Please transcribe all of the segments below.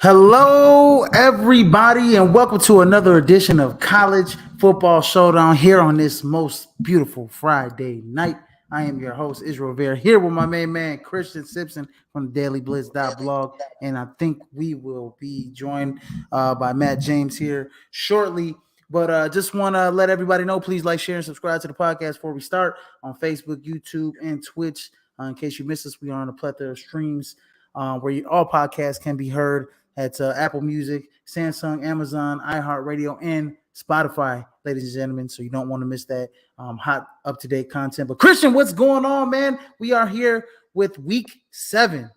Hello, everybody, and welcome to another edition of College Football Showdown here on this most beautiful Friday night. I am your host, Israel Rivera, here with my main man, Christian Simpson from the dailyblitz.blog, and I think we will be joined by Matt James here shortly. But just want to let everybody know, please like, share, and subscribe to the podcast before we start on Facebook, YouTube, and Twitch. In case you missed us, we are on a plethora of streams where all podcasts can be heard. At Apple Music, Samsung, Amazon, iHeartRadio, and Spotify, ladies and gentlemen. So you don't want to miss that hot, up-to-date content. But Christian, what's going on, man? We are here with week 7.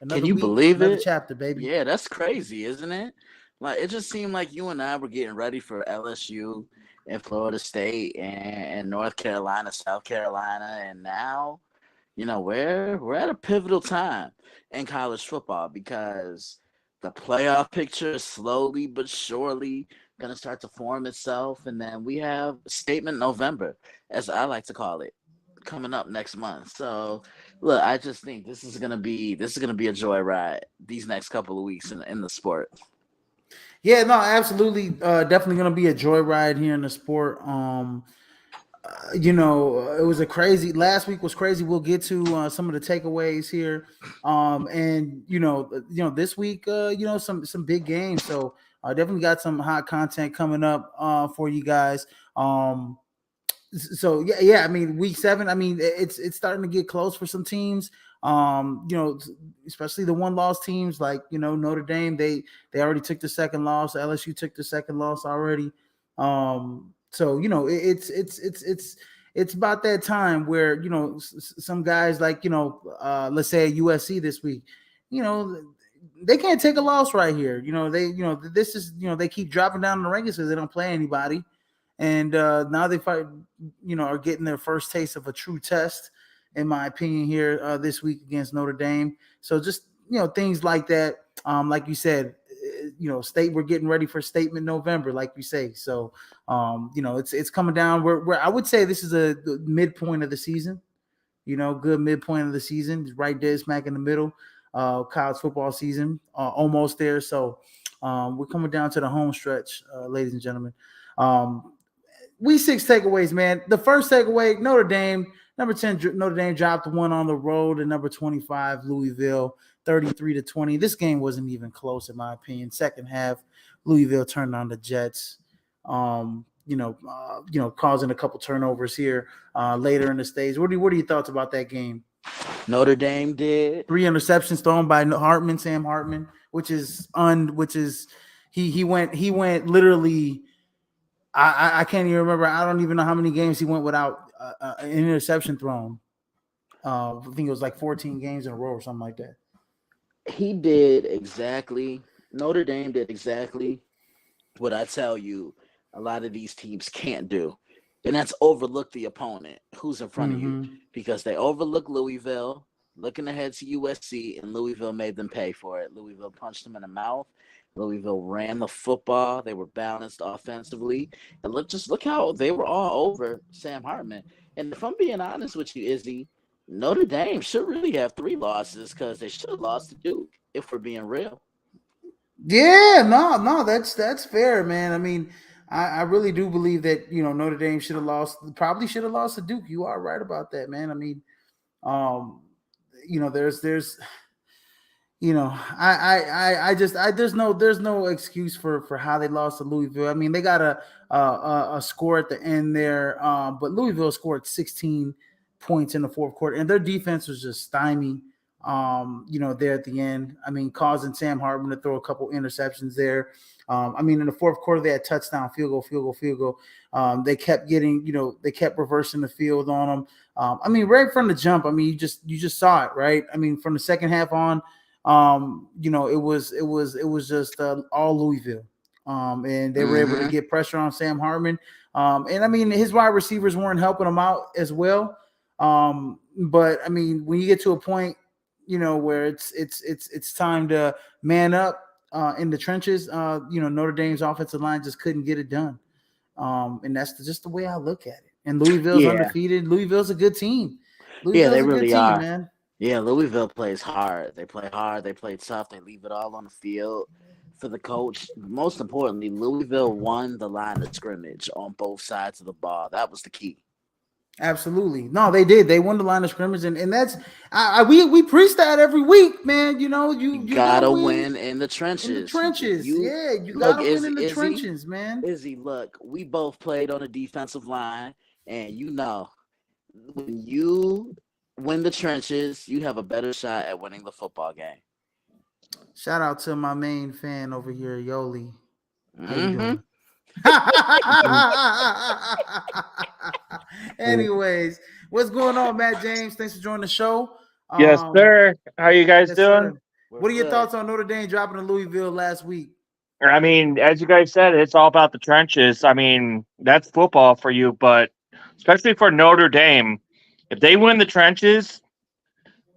Can you believe it? Chapter, baby. Yeah, that's crazy, isn't it? Like, it just seemed like you and I were getting ready for LSU and Florida State and North Carolina, South Carolina, and now, you know, we're at a pivotal time in college football because the playoff picture is slowly but surely going to start to form itself. And then we have Statement November, as I like to call it, coming up next month. So, look, I just think this is going to be a joyride these next couple of weeks in the sport. Yeah, no, absolutely. Definitely going to be a joyride here in the sport. It was last week was crazy. We'll get to some of the takeaways here. And this week, some big games. So I definitely got some hot content coming up for you guys. I mean, week 7, I mean, it's starting to get close for some teams. Especially the one-loss teams like, Notre Dame, they already took the second loss. LSU took the second loss already. So, it's about that time where, some guys like, let's say USC this week, they can't take a loss right here. They keep dropping down the rankings because they don't play anybody. And now they are getting their first taste of a true test, in my opinion, here this week against Notre Dame. So just, things like that. Like you said, we're getting ready for Statement November, like you say. So, it's coming down where I would say this is the midpoint of the season, good midpoint of the season, right there, smack in the middle, college football season, almost there. So, we're coming down to the home stretch, ladies and gentlemen. Week 6 takeaways, man. The first takeaway, Notre Dame, number 10, Notre Dame dropped one on the road, and number 25, Louisville, 33-20. This game wasn't even close, in my opinion. Second half, Louisville turned on the Jets, causing a couple turnovers here later in the stage. What are your thoughts about that game? Notre Dame did 3 interceptions thrown by Sam Hartman, which is He went literally. I can't even remember. I don't even know how many games he went without an interception thrown. I think it was like 14 games in a row or something like that. He did exactly. Notre Dame did exactly what I tell you a lot of these teams can't do. And that's overlook the opponent who's in front of you Mm-hmm. because they overlook Louisville, looking ahead to USC, and Louisville made them pay for it. Louisville punched them in the mouth. Louisville ran the football. They were balanced offensively. And look how they were all over Sam Hartman. And if I'm being honest with you, Izzy, Notre Dame should really have 3 losses because they should have lost to Duke, if we're being real. Yeah, no, that's fair, man. I mean, I really do believe that Notre Dame should have lost, probably should have lost to Duke. You are right about that, man. I mean, um, there's I just there's no excuse for how they lost to Louisville. I mean, they got a score at the end there, but Louisville scored 16 points in the fourth quarter, and their defense was just stymied. There at the end, I mean, causing Sam Hartman to throw a couple interceptions there. I mean, in the fourth quarter, they had touchdown, field goal, field goal, field goal. They kept getting, they kept reversing the field on them. I mean, right from the jump, I mean, you just saw it, right? I mean, from the second half on, it was just all Louisville. And they were able to Mm-hmm. get pressure on Sam Hartman. And I mean, his wide receivers weren't helping him out as well. But I mean, when you get to a point, where it's time to man up in the trenches, Notre Dame's offensive line just couldn't get it done. And that's just the way I look at it. And Louisville's Yeah. undefeated. Louisville's a good team. Yeah, Louisville's they a good really team, are. man. Yeah, Louisville plays hard. They play hard. They play tough. They leave it all on the field for the coach. Most importantly, Louisville won the line of scrimmage on both sides of the ball. That was the key. Absolutely. No, they did. They won the line of scrimmage, and that's we preach that every week, man. You You gotta gotta win win in the in the trenches. trenches. You Yeah, you look, gotta win in the trenches, man. Izzy, look, we both played on the defensive line, and when you win the trenches, you have a better shot at winning the football game. Shout out to my main fan over here, Yoli. How you Mm-hmm. doing? Anyways, what's going on, Matt James? Thanks for joining the show. Yes, sir. How you guys Yes, doing? sir. We're What are your good. thoughts on Notre Dame dropping to Louisville last week? I mean, as you guys said, it's all about the trenches. I mean, that's football for you, but especially for Notre Dame, if they win the trenches,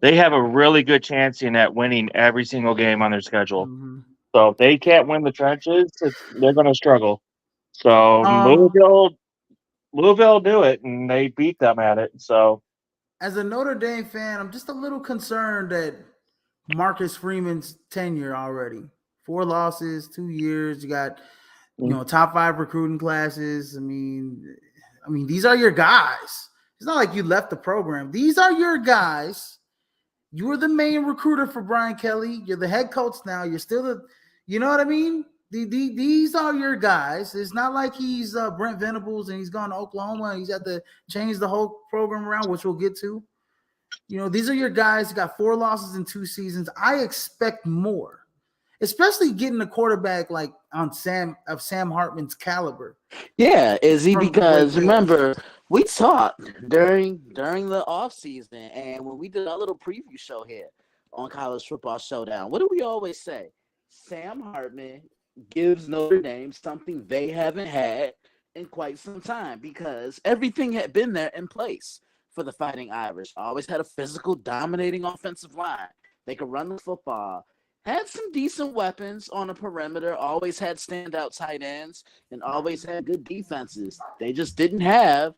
they have a really good chance in at winning every single game on their schedule. Mm-hmm. So if they can't win the trenches, they're going to struggle. So Um, Louisville do it, and they beat them at it. So as a Notre Dame fan, I'm just a little concerned that Marcus Freeman's tenure already. 4 losses, 2 years. You got, top 5 recruiting classes. I mean, these are your guys. It's not like you left the program. These are your guys. You were the main recruiter for Brian Kelly. You're the head coach now. You're still you know what I mean? These are your guys. It's not like he's Brent Venables and he's gone to Oklahoma and he's had to change the whole program around, which we'll get to. These are your guys. You got 4 losses in 2 seasons. I expect more, especially getting a quarterback like Sam Hartman's caliber. Yeah, Izzy, From because Wake. remember, we talked during the off season and when we did our little preview show here on College Football Showdown, what do we always say? Sam Hartman gives Notre Dame something they haven't had in quite some time because everything had been there in place for the Fighting Irish. Always had a physical, dominating offensive line. They could run the football. Had some decent weapons on the perimeter, always had standout tight ends, and always had good defenses. They just didn't have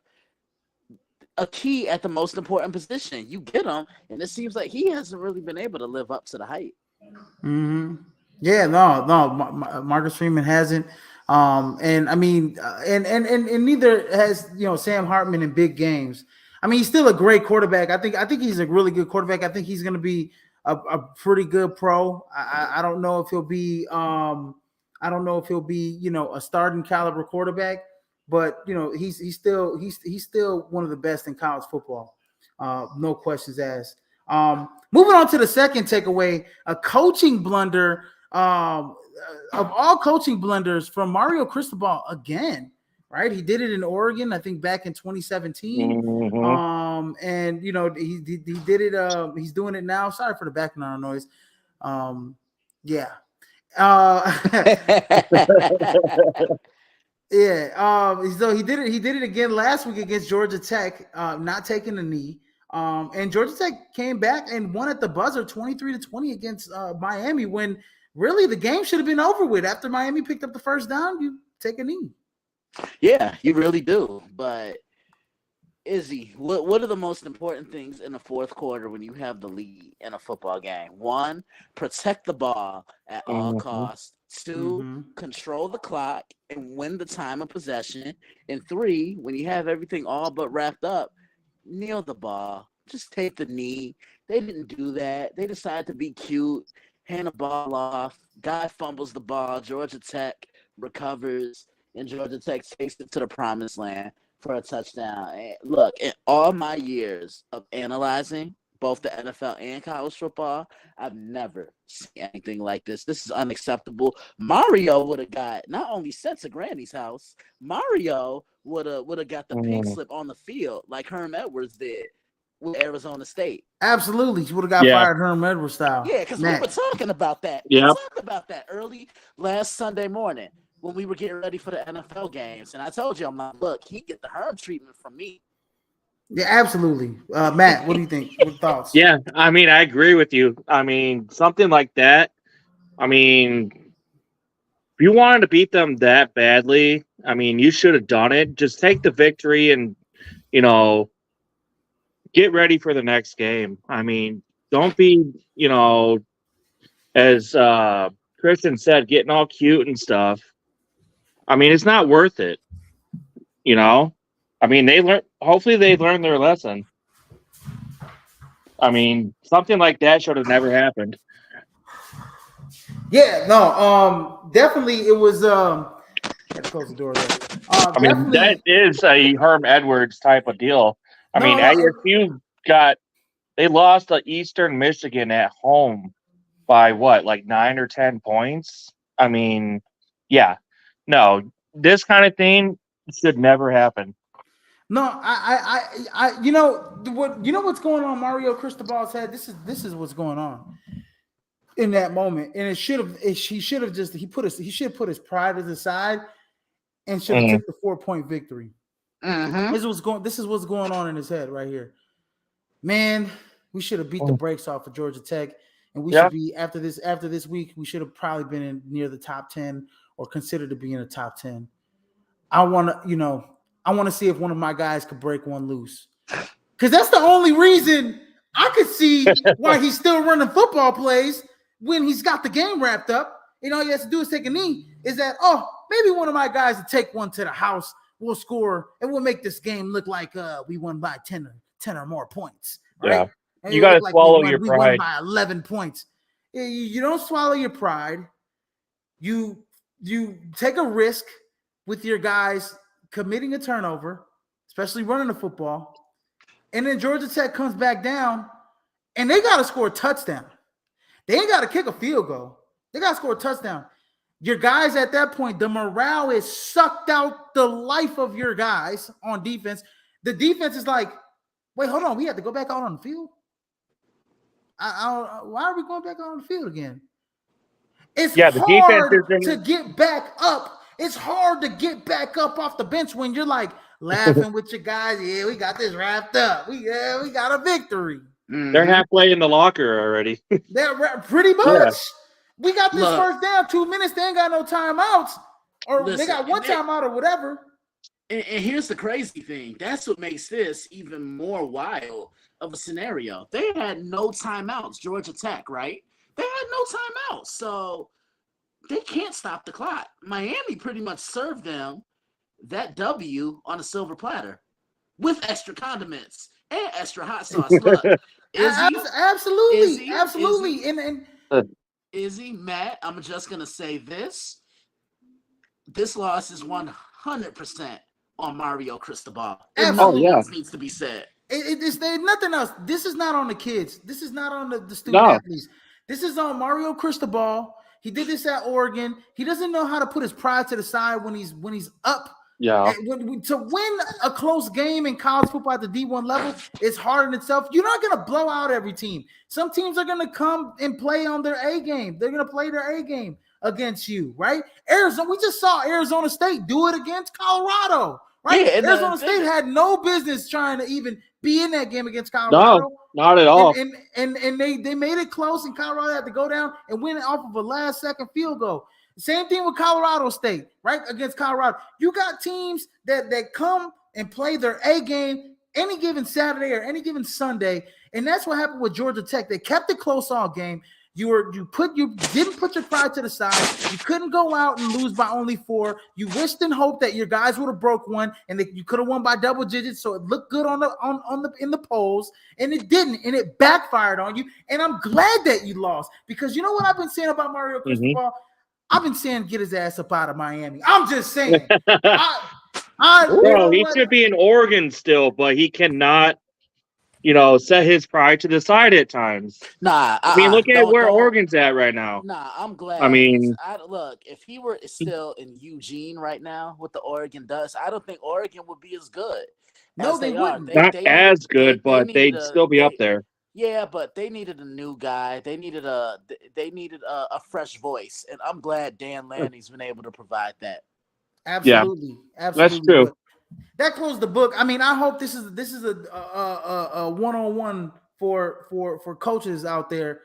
a key at the most important position. You get him, and it seems like he hasn't really been able to live up to the hype. Mm-hmm. Yeah, no. Marcus Freeman hasn't. And I mean, and neither has Sam Hartman in big games. I mean, he's still a great quarterback. I think he's a really good quarterback. I think he's going to be a pretty good pro. I don't know if he'll be a starting caliber quarterback, but he's still one of the best in college football. No questions asked. Moving on to the second takeaway, a coaching blunder Of all coaching blunders from Mario Cristobal again, right? He did it in Oregon, I think back in 2017. Mhm. And you know, he did it. He's doing it now. Sorry for the background noise. Yeah. Uh, Yeah, so he did it. He did it again last week against Georgia Tech, not taking a knee. And Georgia Tech came back and won at the buzzer, 23-20 against Miami. When really the game should have been over with. After Miami picked up the first down, you take a knee. Yeah, you really do. But Izzy, what are the most important things in the fourth quarter when you have the lead in a football game? One, protect the ball at all Mhm. costs. Two, control the clock and win the time of possession. And three, when you have everything all but wrapped up, kneel the ball. Just take the knee. They didn't do that. They decided to be cute, hand the ball off. Guy fumbles the ball. Georgia Tech recovers, and Georgia Tech takes it to the promised land for a touchdown. And look, in all my years of analyzing both the NFL and college football, I've never seen anything like this. This is unacceptable. Mario would have got not only sent to Granny's house, Mario would have got the pink Mhm. slip on the field like Herm Edwards did with Arizona State. Absolutely, he would have got Yeah. fired Herm Edwards style. Yeah, because we were talking about that. We Yep. talked about that early last Sunday morning when we were getting ready for the NFL games. And I told you, I'm like, look, he get the Herm treatment from me. Yeah, absolutely. Matt, what do you think? What thoughts? Yeah, I mean, I agree with you. I mean, something like that. I mean, if you wanted to beat them that badly, I mean, you should have done it. Just take the victory and, you know, get ready for the next game. I mean, don't be, as Christian said, getting all cute and stuff. I mean, it's not worth it, you know? I mean, hopefully they learned their lesson. I mean, something like that should have never happened. Yeah, no, definitely it was had to close the door there. I mean, that is a Herm Edwards type of deal. I mean, ASU they lost to Eastern Michigan at home by what, like 9 or 10 points? I mean, yeah, no, this kind of thing should never happen. No, you know what's going on Mario Cristobal's head. This is what's going on in that moment, and he should have put his pride aside and should have took the 4-point victory. This is what's going on in his head right here. Man, we should have beat the brakes off of Georgia Tech, and we should be after this week. We should have probably been near the top 10 or considered to be in the top 10. I want to see if one of my guys could break one loose, because that's the only reason I could see why he's still running football plays when he's got the game wrapped up. You know, all he has to do is take a knee. Is that maybe one of my guys will take one to the house, we'll score, and we'll make this game look like we won by 10 or more points. Right? Yeah. You got to swallow your pride. We won by 11 points. You don't swallow your pride. You take a risk with your guys committing a turnover, especially running the football. And then Georgia Tech comes back down, and they got to score a touchdown. They ain't got to kick a field goal. They got to score a touchdown. Your guys at that point, the morale is sucked out the life of your guys on defense. The defense is like, wait, hold on. We have to go back out on the field? Why are we going back out on the field again? It's hard to get back up. It's hard to get back up off the bench when you're like laughing with your guys. Yeah, we got this wrapped up. We got a victory. They're halfway in the locker already. They're pretty much. Yeah. We got this first down, 2 minutes. They ain't got no timeouts, or they got one timeout or whatever. And here's the crazy thing. That's what makes this even more wild of a scenario. They had no timeouts, Georgia Tech, right? They had no timeouts, so they can't stop the clock. Miami pretty much served them that W on a silver platter with extra condiments and extra hot sauce. Look, absolutely. Izzy, Matt, I'm just gonna say this. This loss is 100% on Mario Cristobal. Nothing else needs to be said. There's nothing else. This is not on the kids. This is not on the student athletes. This is on Mario Cristobal. He did this at Oregon. He doesn't know how to put his pride to the side when he's up. Yeah. To win a close game in college football at the D1 level is hard in itself. You're not going to blow out every team. Some teams are going to come and play on their A game. They're going to play their A game against you, right? Arizona, we just saw Arizona State do it against Colorado, right? Yeah, Arizona State had no business trying to even be in that game against Colorado. No, not at all. And they made it close, and Colorado had to go down and win it off of a last-second field goal. Same thing with Colorado State, right? Against Colorado. You got teams that come and play their A game any given Saturday or any given Sunday, and that's what happened with Georgia Tech. They kept it close all game. You didn't put your pride to the side. You couldn't go out and lose by only 4. You wished and hoped that your guys would have broke one, and that you could have won by double digits, so it looked good in the polls, and it didn't, and it backfired on you. And I'm glad that you lost, because you know what I've been saying about Mario Cristobal? I've been saying get his ass up out of Miami. I'm just saying. Bro, he should be in Oregon still, but he cannot, set his pride to the side at times. Nah, I mean, look at where Oregon's at right now. Nah, I'm glad. I mean, look, if he were still in Eugene right now with the Oregon Ducks, I don't think Oregon would be as good. No, they wouldn't. Not as good, but they'd still be up there. Yeah, but they needed a new guy. They needed a fresh voice, and I'm glad Dan Lanny's been able to provide that. Absolutely, yeah, absolutely. That's true. But that closed the book. I mean, I hope this is a one-on-one for coaches out there.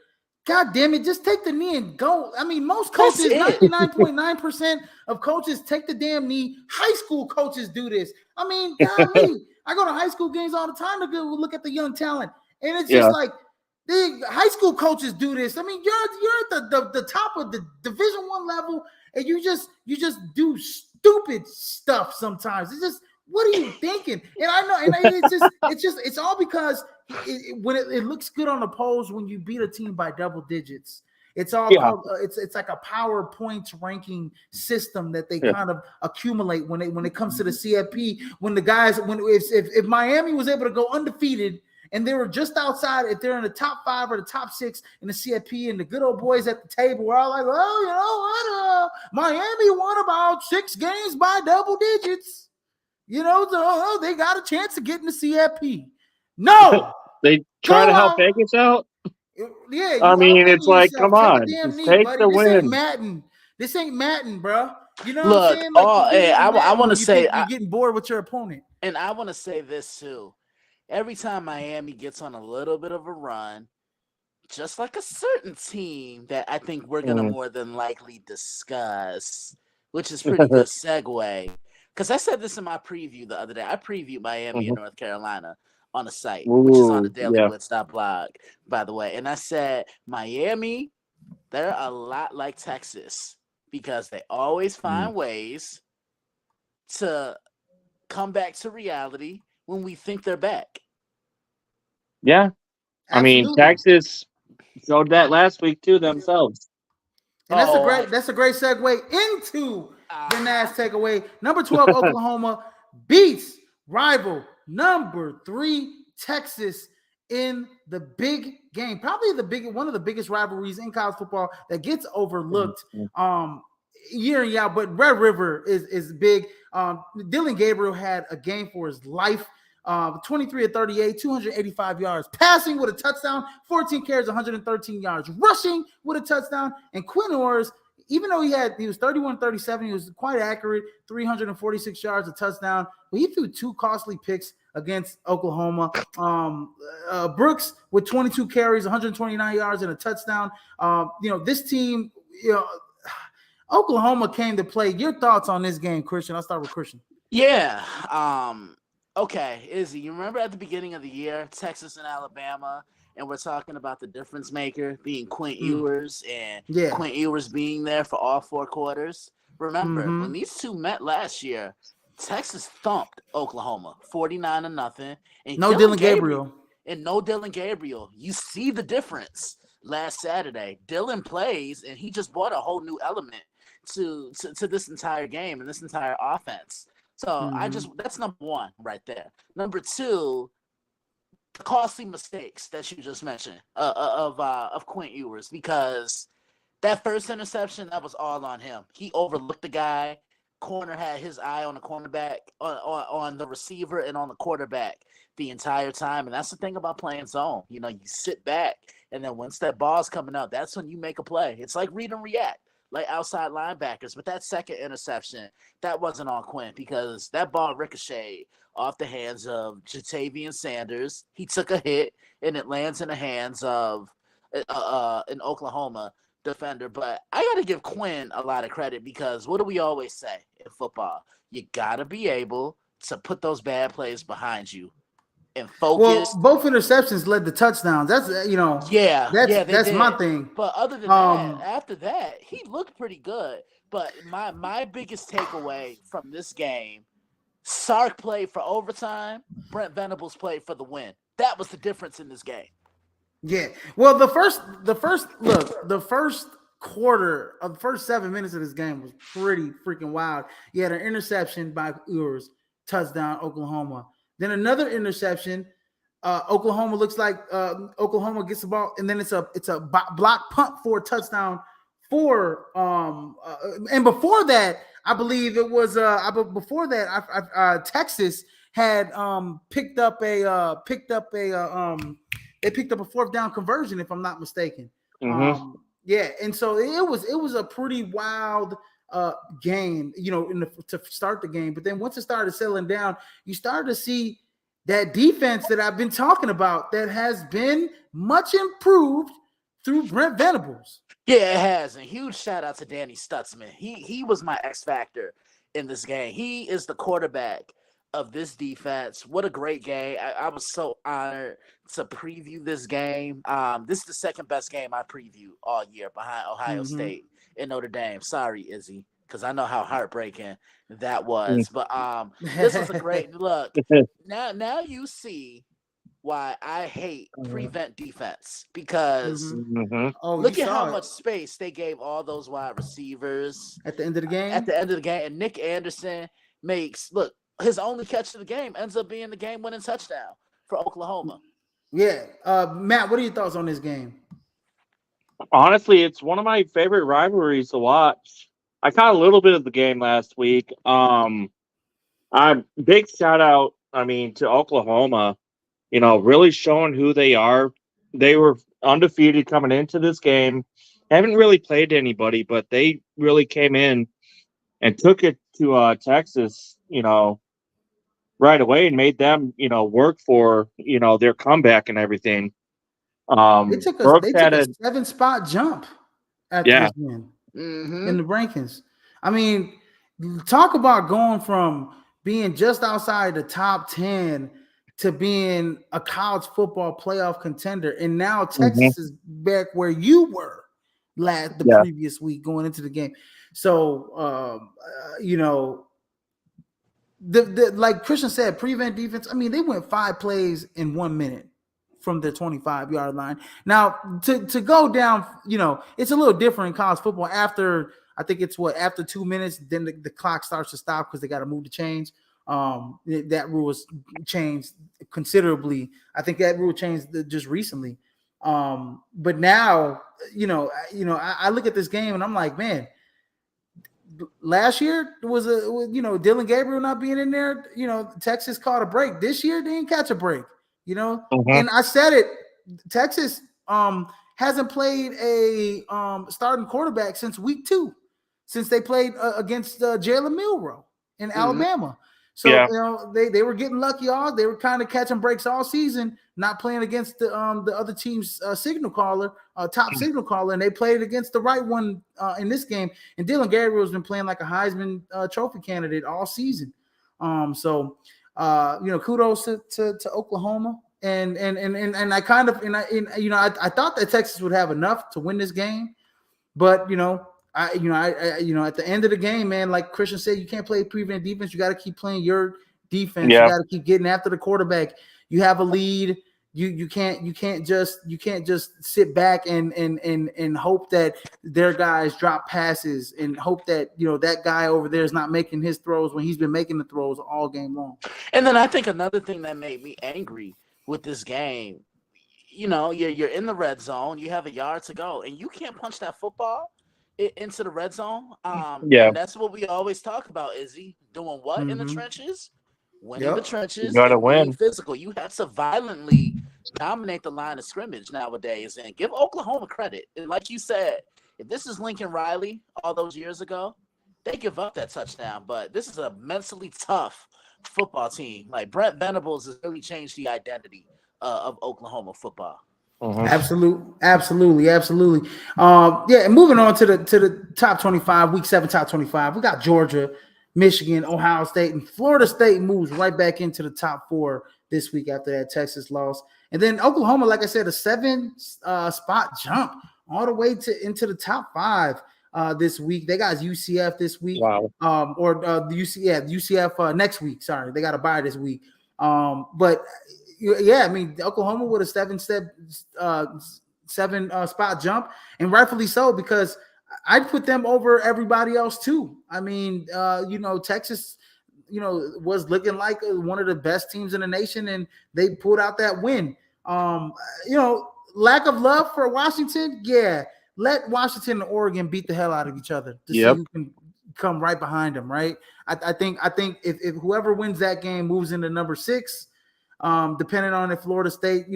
God damn it, just take the knee and go. I mean, most coaches, 99.9% of coaches take the damn knee. High school coaches do this. I mean, golly, I go to high school games all the time to go look at the young talent. And it's just like the high school coaches do this. I mean, you're at the top of the Division I level, and you just do stupid stuff sometimes. It's just, what are you thinking? And I know, and it's all because when it looks good on the polls when you beat a team by double digits. It's all it's like a PowerPoint ranking system that they kind of accumulate when it comes to the CFP. When the guys, if Miami was able to go undefeated, and they were just outside, if they're in the top 5 or the top 6 in the CFP, and the good old boys at the table were all like, well, you know what? Miami won about 6 games by double digits. So they got a chance to get in the CFP. No. They try to help Vegas out? Yeah. I mean, it's like, come on. Just take the win. This ain't Madden, bro. You know what I'm saying? Like, I want to say you're getting bored with your opponent. And I want to say this, too. Every time Miami gets on a little bit of a run, just like a certain team that I think we're going to more than likely discuss, which is pretty good segue. Because I said this in my preview the other day. I previewed Miami and North Carolina on a site, which is on the dailyblitz.blog, by the way. And I said, Miami, they're a lot like Texas because they always find ways to come back to reality when we think they're back. Yeah. Absolutely. I mean, Texas showed that last week too themselves. And that's a great segue into the last takeaway. Number 12, Oklahoma beats rival number 3, Texas, in the big game. Probably one of the biggest rivalries in college football that gets overlooked year in year out. But Red River is big. Dylan Gabriel had a game for his life. 23 of 38, 285 yards. Passing with a touchdown, 14 carries, 113 yards. Rushing with a touchdown. And Quinn Ewers, even though he was 31-37, he was quite accurate, 346 yards, a touchdown. But he threw 2 costly picks against Oklahoma. Brooks with 22 carries, 129 yards, and a touchdown. This team, Oklahoma came to play. Your thoughts on this game, Christian? I'll start with Christian. Yeah. Okay, Izzy, you remember at the beginning of the year, Texas and Alabama, and we're talking about the difference maker being Quinn Ewers and Quinn Ewers being there for all 4 quarters? Remember, when these two met last year, Texas thumped Oklahoma 49-0. And no Dylan Gabriel. And no Dylan Gabriel. You see the difference last Saturday. Dylan plays, and he just brought a whole new element to this entire game and this entire offense. So that's number 1 right there. Number 2, costly mistakes that you just mentioned of Quinn Ewers, because That first interception, that was all on him. He overlooked the guy. Corner had his eye on the cornerback, on the receiver, and on the quarterback the entire time. And that's the thing about playing zone. You sit back, and then once that ball's coming up, that's when you make a play. It's like read and react, like outside linebackers. But that second interception, that wasn't on Quinn because that ball ricocheted off the hands of Jatavian Sanders. He took a hit, and it lands in the hands of an Oklahoma defender. But I got to give Quinn a lot of credit because what do we always say in football? You got to be able to put those bad plays behind you and focus. Well, both interceptions led to touchdowns. That's that's did. my thing. But other than that, after that, he looked pretty good. But my biggest takeaway from this game, Sark played for overtime, Brent Venables played for the win. That was the difference in this game. Yeah. Well, the first quarter of the first 7 minutes of this game was pretty freaking wild. You had an interception by Ewers, touchdown, Oklahoma. Then another interception. Oklahoma looks like Oklahoma gets the ball, and then it's a block punt for a touchdown for and before that, I believe it was before that Texas had picked up a fourth down conversion, if I'm not mistaken. Mm-hmm. And so it was a pretty wild game, to start the game. But then once it started settling down, you started to see that defense that I've been talking about that has been much improved through Brent Venables. Yeah, it has. And huge shout out to Danny Stutzman. He was my X factor in this game. He is the quarterback of this defense. What a great game. I was so honored to preview this game. This is the second best game I previewed all year behind Ohio State and Notre Dame. Sorry, Izzy, because I know how heartbreaking that was. But this was a great look. Now you see why I hate prevent defense, because look at how much space they gave all those wide receivers at the end of the game. And Nick Anderson makes his only catch of the game ends up being the game-winning touchdown for Oklahoma. Yeah. Matt, what are your thoughts on this game? Honestly, it's one of my favorite rivalries to watch. I caught a little bit of the game last week. Big shout out, to Oklahoma, really showing who they are. They were undefeated coming into this game. Haven't really played anybody, but they really came in and took it to Texas, right away and made them, work for, their comeback and everything. They took a 7-spot jump after this win in the rankings. Talk about going from being just outside the top 10 to being a college football playoff contender. And now Texas is back where you were previous week going into the game. So, like Christian said, prevent defense. They went 5 plays in 1 minute from their 25-yard line. Now, to go down, it's a little different in college football. After 2 minutes, then the clock starts to stop because they got to move the chains. That rule was changed considerably. I think that rule changed just recently. But now, I look at this game and I'm like, man, last year was Dylan Gabriel not being in there. Texas caught a break. This year they didn't catch a break. And I said it. Texas hasn't played a starting quarterback since week 2, since they played against Jalen Milroe in Alabama. So they were getting lucky. They were kind of catching breaks all season, not playing against the other team's signal caller, top signal caller, and they played against the right one in this game. And Dylan Gabriel has been playing like a Heisman Trophy candidate all season. So kudos to Oklahoma. And I kind of I thought that Texas would have enough to win this game, but at the end of the game, man, like Christian said, you can't play prevent defense. You got to keep playing your defense. You got to keep getting after the quarterback. You have a lead. You can't just sit back and hope that their guys drop passes and hope that that guy over there is not making his throws when he's been making the throws all game long. And then I think another thing that made me angry with this game, you're in the red zone. You have a yard to go, and you can't punch that football into the red zone. Yeah. And that's what we always talk about. Is he doing what in the Mhm. trenches? Winning Yep. the You trenches gotta and being win. physical. You have to violently dominate the line of scrimmage nowadays, and give Oklahoma credit. And like you said, if this is Lincoln Riley all those years ago, they give up that touchdown. But this is a mentally tough football team. Like Brent Venables has really changed the identity of Oklahoma football. Mhm. Absolutely. Yeah, and moving on to the top 25, week 7 top 25. We got Georgia, Michigan, Ohio State, and Florida State moves right back into the top 4 this week after that Texas loss. And then Oklahoma, like I said, a 7 spot jump all the way into the top 5 this week. They got UCF this week. Wow. Or the UCF next week. Sorry, they got a bye this week. But yeah, I mean Oklahoma with a 7 spot jump, and rightfully so, because I'd put them over everybody else too. I mean, Texas, was looking like one of the best teams in the nation, and they pulled out that win. Lack of love for Washington, yeah. Let Washington and Oregon beat the hell out of each other to see who can come right behind them, right? I think if whoever wins that game moves into number 6, depending on if Florida State,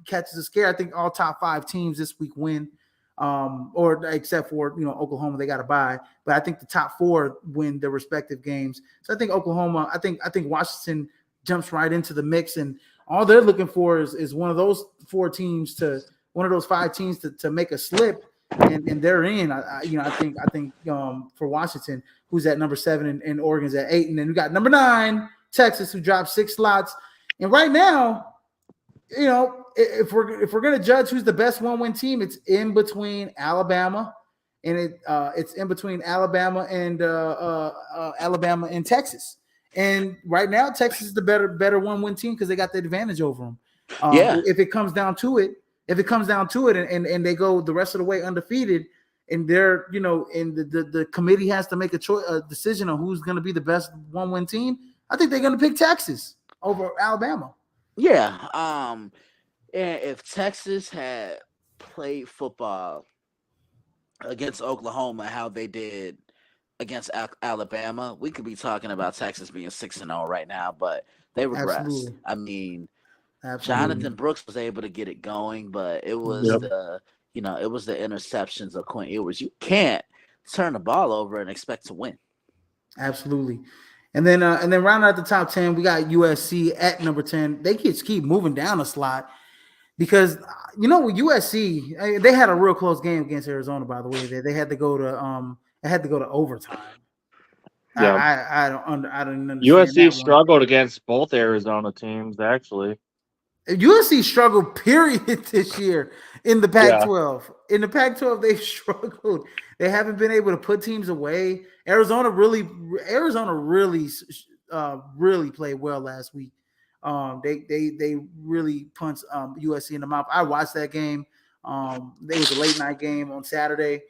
catches a scare, I think all top 5 teams this week win, or except for Oklahoma, they got to bye. But I think the top 4 win their respective games. So I think Oklahoma, I think Washington jumps right into the mix, and all they're looking for is one of those 5 teams to make a slip, and they're in. I think for Washington, who's at number 7, and Oregon's at 8, and then we got number 9 Texas, who dropped 6 slots. And right now, if we're gonna judge who's the best 1-win team, it's in between Alabama, and it's in between Alabama and Texas. And right now, Texas is the better 1-win team because they got the advantage over them. If it comes down to it, and they go the rest of the way undefeated, and they're and the committee has to make a decision on who's going to be the best 1-win team, I think they're going to pick Texas over Alabama. Yeah. And if Texas had played football against Oklahoma how they did against Alabama, we could be talking about Texas being 6-0 right now, but they regressed. Absolutely. I mean, Absolutely. Jonathan Brooks was able to get it going, but it was the interceptions of Quinn Ewers. You can't turn the ball over and expect to win. Absolutely. And then rounding out the top 10, we got USC at number 10. They just keep moving down a slot because with USC, they had a real close game against Arizona. By the way, they had to go to overtime. Yeah. I don't understand. USC struggled against both Arizona teams, actually. USC struggled, period, this year in the Pac-12. Yeah. In the Pac-12, they've struggled. They haven't been able to put teams away. Arizona really played well last week. They really punched USC in the mouth. I watched that game. It was a late night game on Saturday,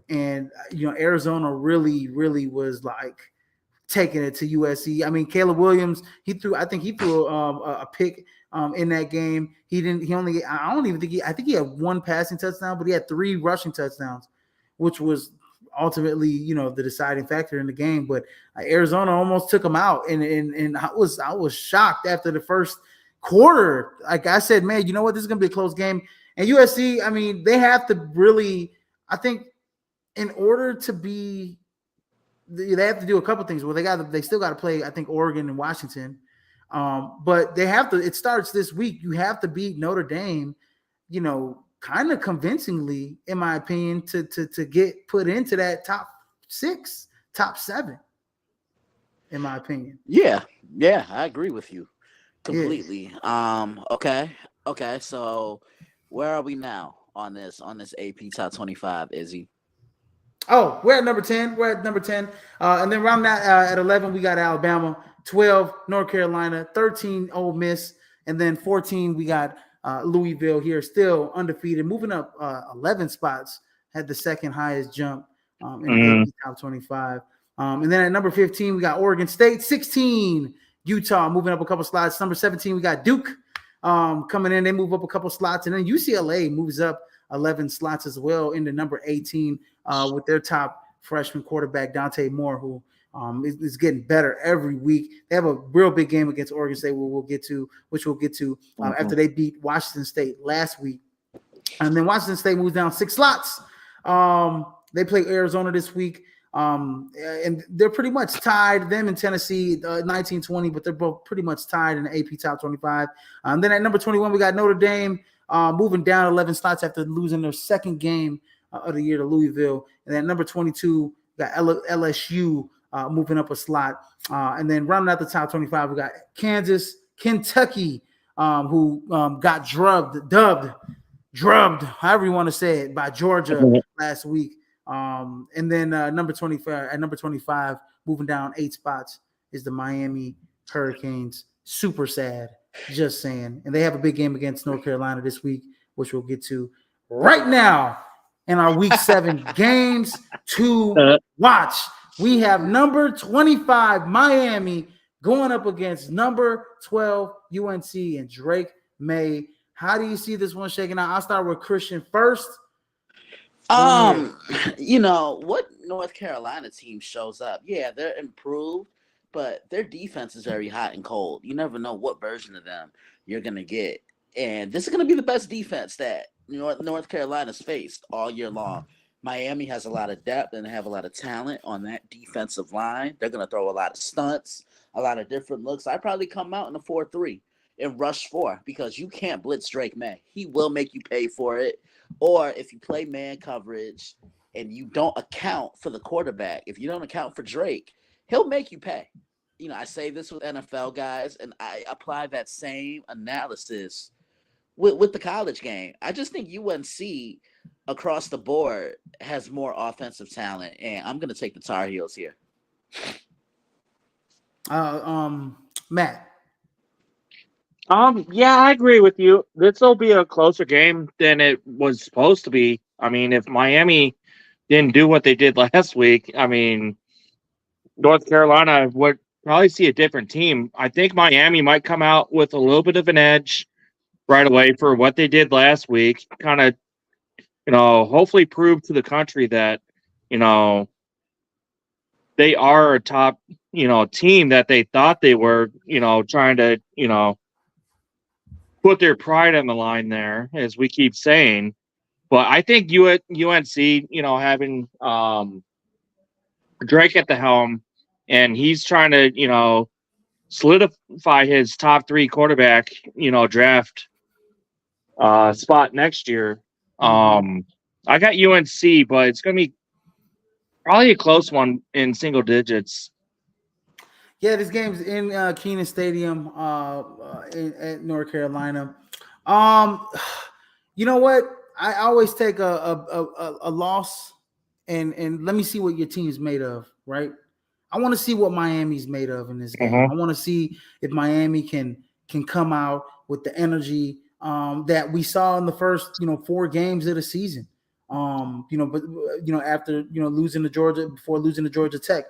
and Arizona really was like taking it to USC. I mean, Caleb Williams, he threw a pick in that game. I think he had 1 passing touchdown, but he had 3 rushing touchdowns, which was ultimately, the deciding factor in the game. But Arizona almost took him out, and I was shocked after the first quarter. Like I said, man, you know what? This is gonna be a close game. And USC, I mean, they have to really, I think, in order to be, they have to do a couple things. Well, they still got to play, I think, Oregon and Washington. But they have to. It starts this week. You have to beat Notre Dame, kind of convincingly, in my opinion, to get put into that top 6, top 7. In my opinion. Yeah, I agree with you completely. Yeah. Okay. So, where are we now on this AP top 25, Izzy? Oh, we're at number 10. And then around that at 11, we got Alabama. 12, North Carolina. 13, Ole Miss. And then 14, we got Louisville here, still undefeated, moving up 11 spots, had the second highest jump in the top 25. And then at number 15, we got Oregon State. 16, Utah, moving up a couple slots. Number 17, we got Duke. coming in. They move up a couple slots, and then UCLA moves up 11 slots as well into number 18 with their top freshman quarterback Dante Moore, who is getting better every week. They have a real big game against Oregon State, which we'll get to after they beat Washington State last week. And then Washington State moves down 6 slots. They play Arizona this week. And they're pretty much tied. Them and Tennessee, 19-20, but they're both pretty much tied in the AP Top 25. Then at number 21, we got Notre Dame moving down 11 slots after losing their second game of the year to Louisville. And then number 22, we got LSU moving up a slot. And then rounding out the top 25, we got Kentucky, who got drubbed, however you want to say it, by Georgia last week. And then number 25, moving down 8 spots, is the Miami Hurricanes. Super sad, just saying. And they have a big game against North Carolina this week, which we'll get to right now in our Week 7 games to watch. We have number 25 Miami going up against number 12 UNC and Drake May. How do you see this one shaking out? I'll start with Christian first. You know what North Carolina team shows up? Yeah, they're improved, but their defense is very hot and cold. You never know what version of them you're gonna get, and this is gonna be the best defense that North Carolina's faced all year long. Miami has a lot of depth and they have a lot of talent on that defensive line. They're gonna throw a lot of stunts, a lot of different looks. I'd probably come out in a 4-3 and rush 4 because you can't blitz Drake May. He will make you pay for it. Or if you play man coverage and you don't account for the quarterback, if you don't account for Drake, he'll make you pay. You know, I say this with NFL guys, and I apply that same analysis with the college game. I just think UNC across the board has more offensive talent, and I'm going to take the Tar Heels here. Matt. Yeah, I agree with you. This will be a closer game than it was supposed to be. I mean, if Miami didn't do what they did last week, I mean, North Carolina would probably see a different team. I think Miami might come out with a little bit of an edge right away for what they did last week. Kind of, hopefully prove to the country that, they are a top, team that they thought they were, trying to, put their pride on the line there, as we keep saying. But I think UNC, having Drake at the helm, and he's trying to, solidify his top 3 quarterback, draft spot next year. I got UNC, but it's going to be probably a close one in single digits. Yeah, this game's in Kenan Stadium at North Carolina. You know what? I always take a loss and let me see what your team's made of, right? I want to see what Miami's made of in this game. I want to see if Miami can come out with the energy that we saw in the first 4 games of the season. After losing to Georgia, before losing to Georgia Tech.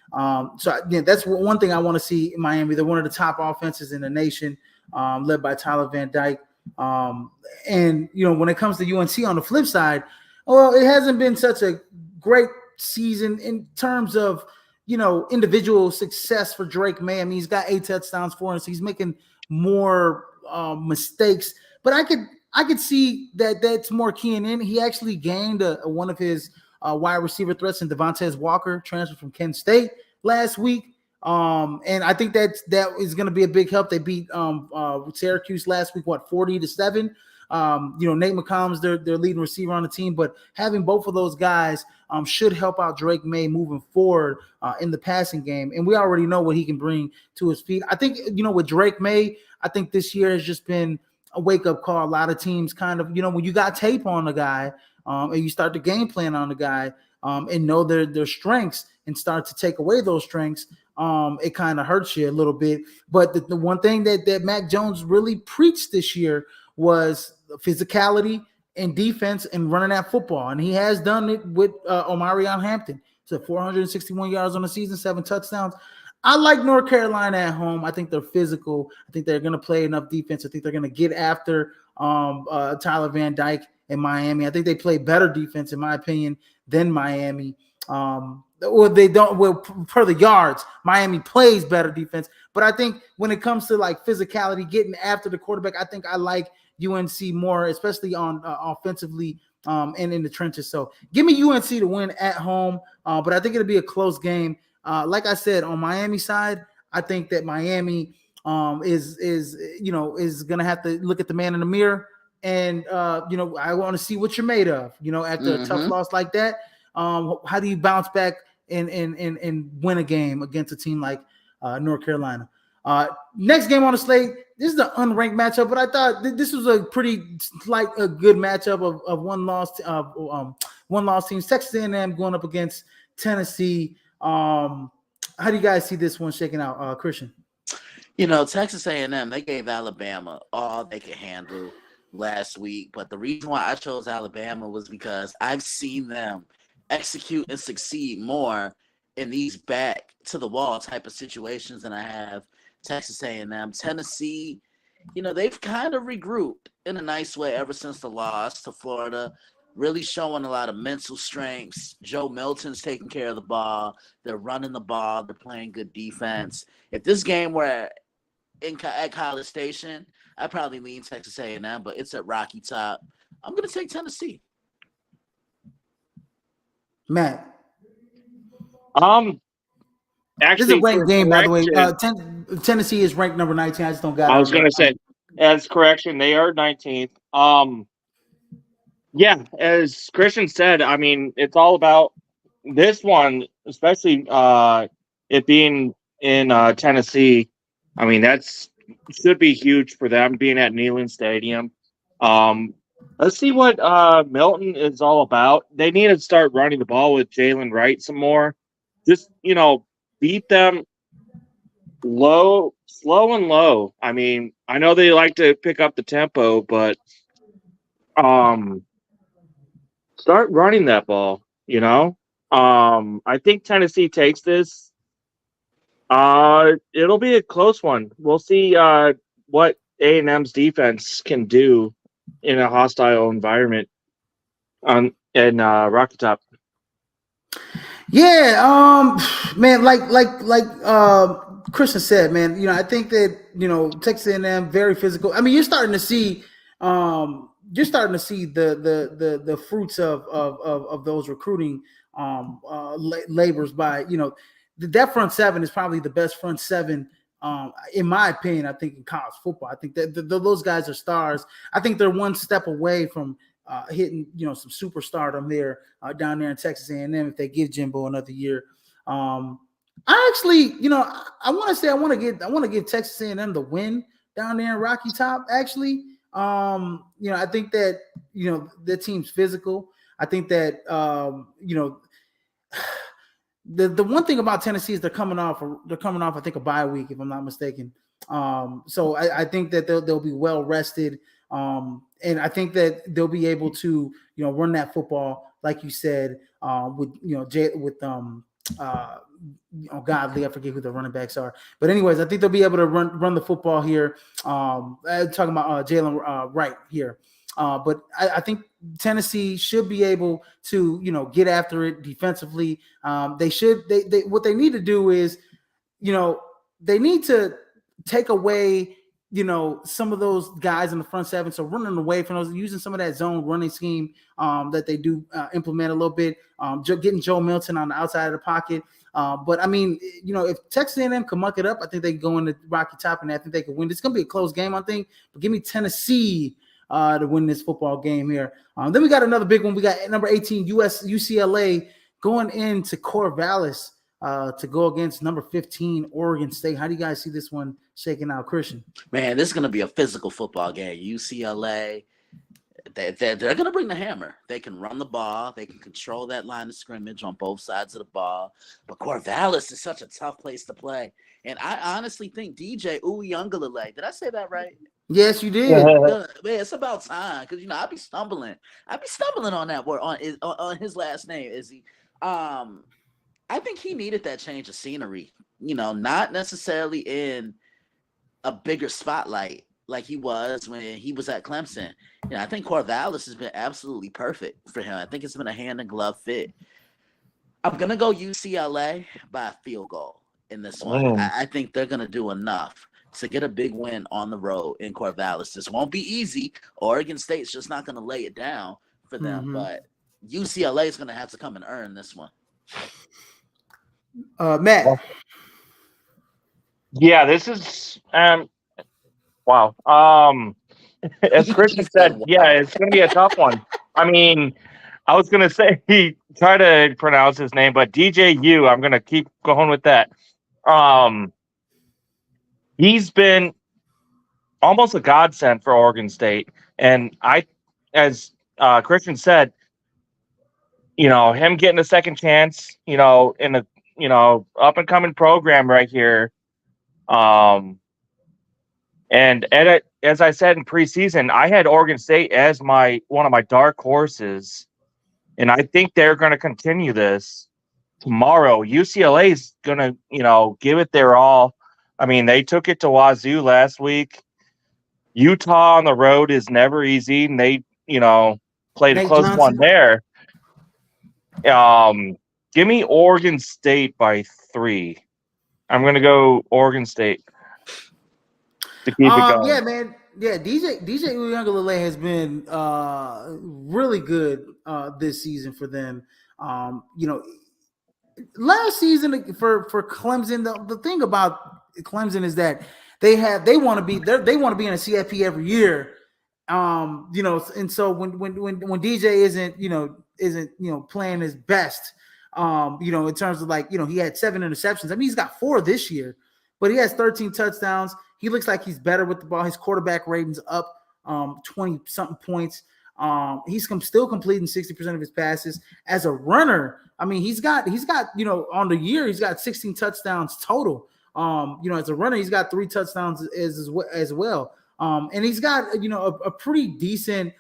That's one thing I want to see in Miami. They're one of the top offenses in the nation, led by Tyler Van Dyke. And when it comes to UNC on the flip side, well, it hasn't been such a great season in terms of individual success for Drake May. I mean, he's got 8 touchdowns for him, so he's making more mistakes. But I could see that's more keying in. He actually gained one of his wide receiver threats in Devontae Walker, transferred from Kent State last week. And I think that is going to be a big help. They beat Syracuse last week, 40-7. Nate McCollum's their leading receiver on the team, but having both of those guys should help out Drake May moving forward in the passing game. And we already know what he can bring to his feet. I think, with Drake May, I think this year has just been a wake-up call. A lot of teams kind of, when you got tape on a guy and you start the game plan on the guy and know their strengths and start to take away those strengths, it kind of hurts you a little bit. But the one thing that Mac Jones really preached this year was physicality and defense and running that football. And he has done it with Omarion Hampton. So 461 yards on the season, 7 touchdowns. I like North Carolina at home. I think they're physical. I think they're going to play enough defense. I think they're going to get after Tyler Van Dyke in Miami. I think they play better defense, in my opinion, than Miami. Or they don't. Well, per the yards, Miami plays better defense. But I think when it comes to like physicality, getting after the quarterback, I think I like UNC more, especially on offensively and in the trenches. So give me UNC to win at home. But I think it'll be a close game. Like I said, on Miami side, I think that Miami is gonna have to look at the man in the mirror, and I want to see what you're made of. After a tough loss like that, how do you bounce back and win a game against a team like North Carolina? Next game on the slate. This is the unranked matchup, but I thought this was a pretty a good matchup of one loss teams. Texas A&M going up against Tennessee. How do you guys see this one shaking out, Christian? Texas A&M, they gave Alabama all they could handle last week. But the reason why I chose Alabama was because I've seen them execute and succeed more in these back to the wall type of situations than I have Texas A&M. Tennessee, they've kind of regrouped in a nice way ever since the loss to Florida. Really showing a lot of mental strengths. Joe Milton's taking care of the ball. They're running the ball. They're playing good defense. If this game were at College Station, I'd probably lean Texas A&M, but it's at Rocky Top. I'm going to take Tennessee. Matt. Actually, this is a ranked game, by the way. Tennessee is ranked number 19. I just don't got it. I was going to say, as correction, they are 19th. Yeah, as Christian said, I mean, it's all about this one, especially it being in Tennessee. I mean, should be huge for them being at Neyland Stadium. Let's see what Milton is all about. They need to start running the ball with Jalen Wright some more. Just, beat them slow and low. I mean, I know they like to pick up the tempo, but start running that ball, I think Tennessee takes this. It'll be a close one. We'll see what A&M's defense can do in a hostile environment in Rocky Top. Yeah, man, like Christian said, man, I think that Texas A&M very physical. I mean, you're starting to see the fruits of those recruiting labors by that front seven is probably the best front seven in my opinion. I think in college football, I think that those guys are stars. I think they're one step away from hitting some superstardom there down there in Texas A&M if they give Jimbo another year. I actually I want to give Texas A&M the win down there in Rocky Top actually. I think that their team's physical. I think that the one thing about Tennessee is they're coming off I think a bye week if I'm not mistaken. So I think that they'll be well rested. And I think that they'll be able to run that football like you said with Godly. I forget who the running backs are, but anyways, I think they'll be able to run the football here. Talking about Jalen Wright here, but I think Tennessee should be able to get after it defensively. They what they need to do is they need to take away some of those guys in the front seven. So running away from those, using some of that zone running scheme that they do implement a little bit, getting Joe Milton on the outside of the pocket. But I mean, if Texas A&M can muck it up, I think they can go into Rocky Top and I think they can win. It's going to be a close game, I think. But give me Tennessee to win this football game here. Then we got another big one. We got number 18 UCLA going into Corvallis to go against number 15 Oregon State. How do you guys see this one shaking out, Christian? Man, this is going to be a physical football game. UCLA, they're going to bring the hammer. They can run the ball. They can control that line of scrimmage on both sides of the ball. But Corvallis is such a tough place to play. And I honestly think DJ Uiagalelei, did I say that right? Yes, you did. Man, it's about time because I be stumbling on that word on his last name. Is he? I think he needed that change of scenery not necessarily in a bigger spotlight like he was when he was at Clemson. I think Corvallis has been absolutely perfect for him. I think it's been a hand and glove fit. I'm gonna go UCLA by a field goal in this one. I think they're gonna do enough to get a big win on the road in Corvallis. This won't be easy. Oregon State's just not gonna lay it down for them, but UCLA is gonna have to come and earn this one. Matt. Yeah, this is wow. As Christian said, yeah, it's going to be a tough one. I mean, I was going to say try to pronounce his name, but DJU. I'm going to keep going with that. He's been almost a godsend for Oregon State, and as Christian said, him getting a second chance, in a up and coming program right here. And as I said in preseason, I had Oregon State as one of my dark horses, and I think they're going to continue this tomorrow. UCLA is going to, give it their all. I mean, they took it to Wazoo last week. Utah on the road is never easy, and they, played a close one there. Give me Oregon State by 3. I'm going to go Oregon State to keep it going. Yeah, man. Yeah, DJ Uiagalelei has been really good this season for them. Last season for Clemson, the thing about Clemson is that they want to be in a CFP every year. And so when DJ isn't playing his best, in terms of he had 7 interceptions. I mean, he's got 4 this year, but he has 13 touchdowns. He looks like he's better with the ball. His quarterback rating's up 20 something points. He's still completing 60% of his passes. As a runner, I mean, he's got on the year he's got 16 touchdowns total. As a runner, he's got 3 touchdowns as well. And he's got a pretty decent.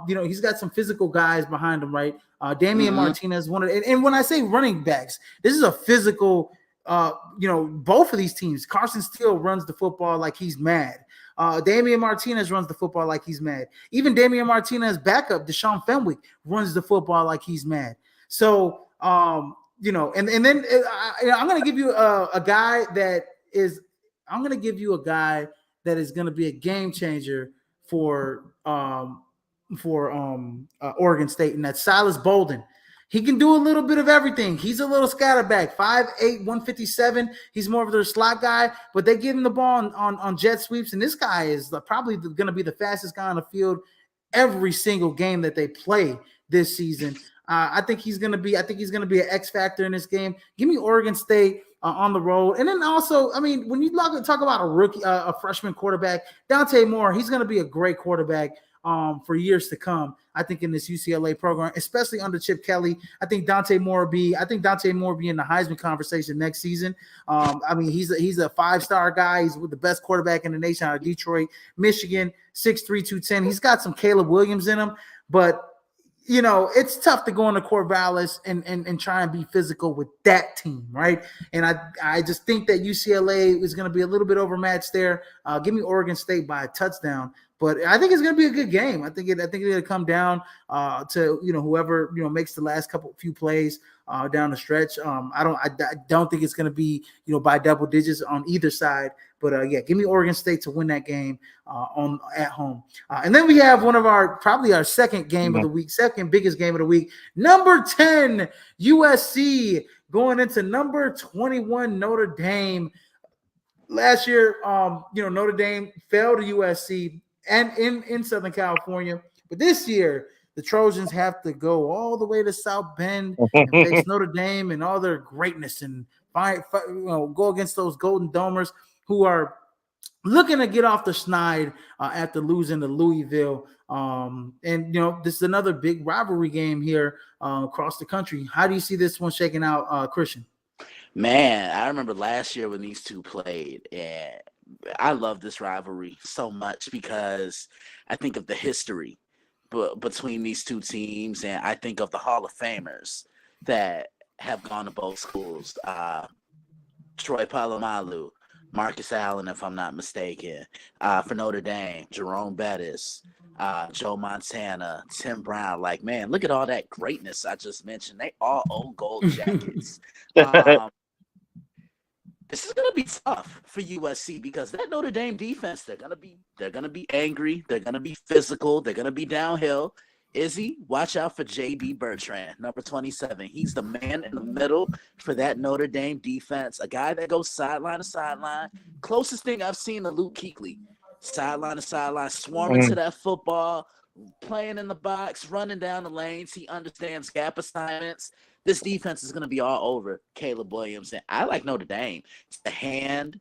He's got some physical guys behind him, right? Damian Martinez, and when I say running backs, this is a physical. Both of these teams. Carson Steele runs the football like he's mad. Damian Martinez runs the football like he's mad. Even Damian Martinez backup, Deshaun Fenwick, runs the football like he's mad. So, and then I'm going to give you a guy that is going to be a game changer for Oregon State, and that's Silas Bolden. He can do a little bit of everything. He's a little scatterback, 5'8", 157. He's more of their slot guy, but they give him the ball on jet sweeps, and this guy is probably going to be the fastest guy on the field every single game that they play this season. I think he's going to be an X factor in this game. Give me Oregon State on the road, and then also, I mean, when you talk about a rookie, a freshman quarterback, Dante Moore, he's going to be a great quarterback for years to come. I think in this UCLA program, especially under Chip Kelly, I think Dante Moore will be in the Heisman conversation next season. I mean, he's a 5-star guy. He's with the best quarterback in the nation out of Detroit, Michigan, 6'3", 210. He's got some Caleb Williams in him, but it's tough to go into Corvallis and try and be physical with that team, right? And I just think that UCLA is going to be a little bit overmatched there. Give me Oregon State by a touchdown. But I think it's going to be a good game. I think it's going to come down to whoever makes the last few plays down the stretch. I don't think it's going to be by double digits on either side. But give me Oregon State to win that game at home. And then we have one of our second game of the week, second biggest game of the week. Number 10 USC going into number 21 Notre Dame. Last year, Notre Dame fell to USC. And in Southern California. But this year, the Trojans have to go all the way to South Bend and face Notre Dame and all their greatness and go against those Golden Domers who are looking to get off the schneid after losing to Louisville. This is another big rivalry game here across the country. How do you see this one shaking out, Christian? Man, I remember last year when these two played, and I love this rivalry so much because I think of the history between these two teams, and I think of the Hall of Famers that have gone to both schools. Troy Polamalu, Marcus Allen, if I'm not mistaken. For Notre Dame, Jerome Bettis, Joe Montana, Tim Brown. Like, man, look at all that greatness I just mentioned. They all own gold jackets. This is gonna be tough for USC because that Notre Dame defense, they're gonna be angry, they're gonna be physical, they're gonna be downhill. Izzy, watch out for JB Bertrand, number 27. He's the man in the middle for that Notre Dame defense, a guy that goes sideline to sideline. Closest thing I've seen to Luke Kuechly. Sideline to sideline, swarming to that football, playing in the box, running down the lanes. He understands gap assignments. This defense is going to be all over Caleb Williams. And I like Notre Dame to hand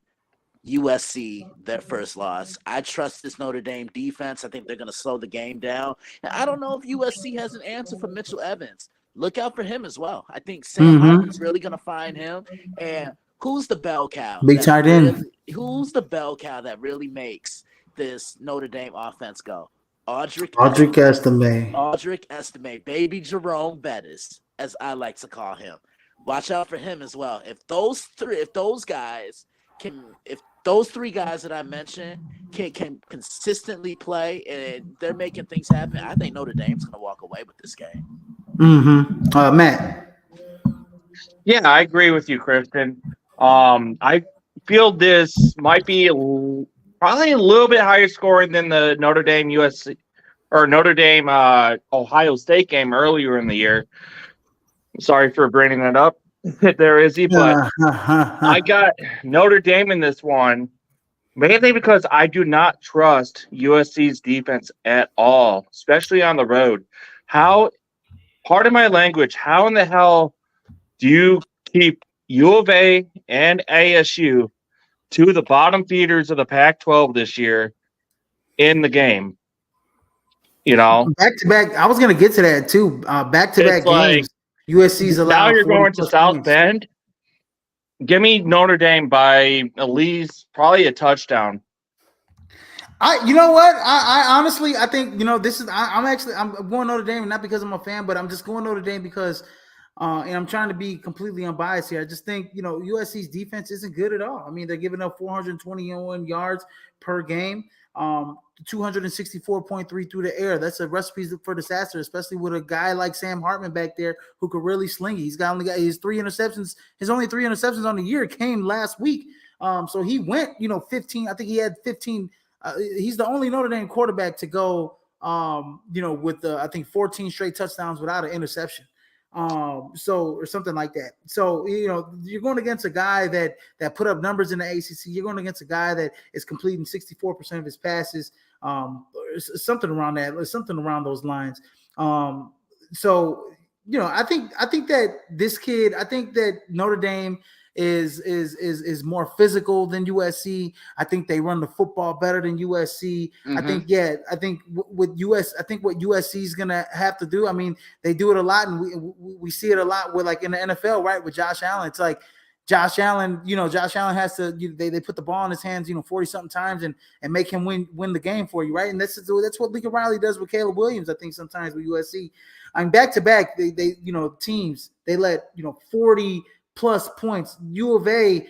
USC their first loss. I trust this Notre Dame defense. I think they're going to slow the game down. And I don't know if USC has an answer for Mitchell Evans. Look out for him as well. I think Sam Hartman's really going to find him. And who's the bell cow? Big tight end. Who's the bell cow that really makes this Notre Dame offense go? Audric Estime, baby Jerome Bettis, as I like to call him. Watch out for him as well. If those three guys that I mentioned can consistently play and they're making things happen, I think Notre Dame's going to walk away with this game. Matt. Yeah, I agree with you, Kristen. I feel this might be probably a little bit higher scoring than the Notre Dame USC or Notre Dame Ohio State game earlier in the year. Sorry for bringing that up. There is, but I got Notre Dame in this one mainly because I do not trust USC's defense at all, especially on the road. Pardon my language, how in the hell do you keep U of A and ASU, two of the bottom feeders of the Pac-12 this year, in the game? You know, back to back. I was going to get to that too. Back to back games. USC's allowed. Now you're going to South Bend. Give me Notre Dame by at least probably a touchdown. You know what? I honestly, I think, this is. I'm going Notre Dame, not because I'm a fan, but I'm just going Notre Dame because, and I'm trying to be completely unbiased here. I just think USC's defense isn't good at all. I mean, they're giving up 421 yards per game. 264.3 through the air. That's a recipe for disaster, especially with a guy like Sam Hartman back there who could really sling it. He's only got his 3 interceptions. His only 3 interceptions on the year came last week. So he went, 15. I think he had 15. He's the only Notre Dame quarterback to go, with I think 14 straight touchdowns without an interception. Or something like that. So, you're going against a guy that put up numbers in the ACC. You're going against a guy that is completing 64% of his passes, something around that, something around those lines. I think that this kid, I think that Notre Dame is more physical than USC. I think they run the football better than USC. I think with US, I think what USC is gonna have to do. I mean, they do it a lot, and we see it a lot with, like, in the NFL, right? With Josh Allen, it's like Josh Allen. Josh Allen has to. They put the ball in his hands, 40-something times, and make him win the game for you, right? And that's what Lincoln Riley does with Caleb Williams. I think sometimes with USC, I mean, back to back, they teams, they let 40 plus points. U of A,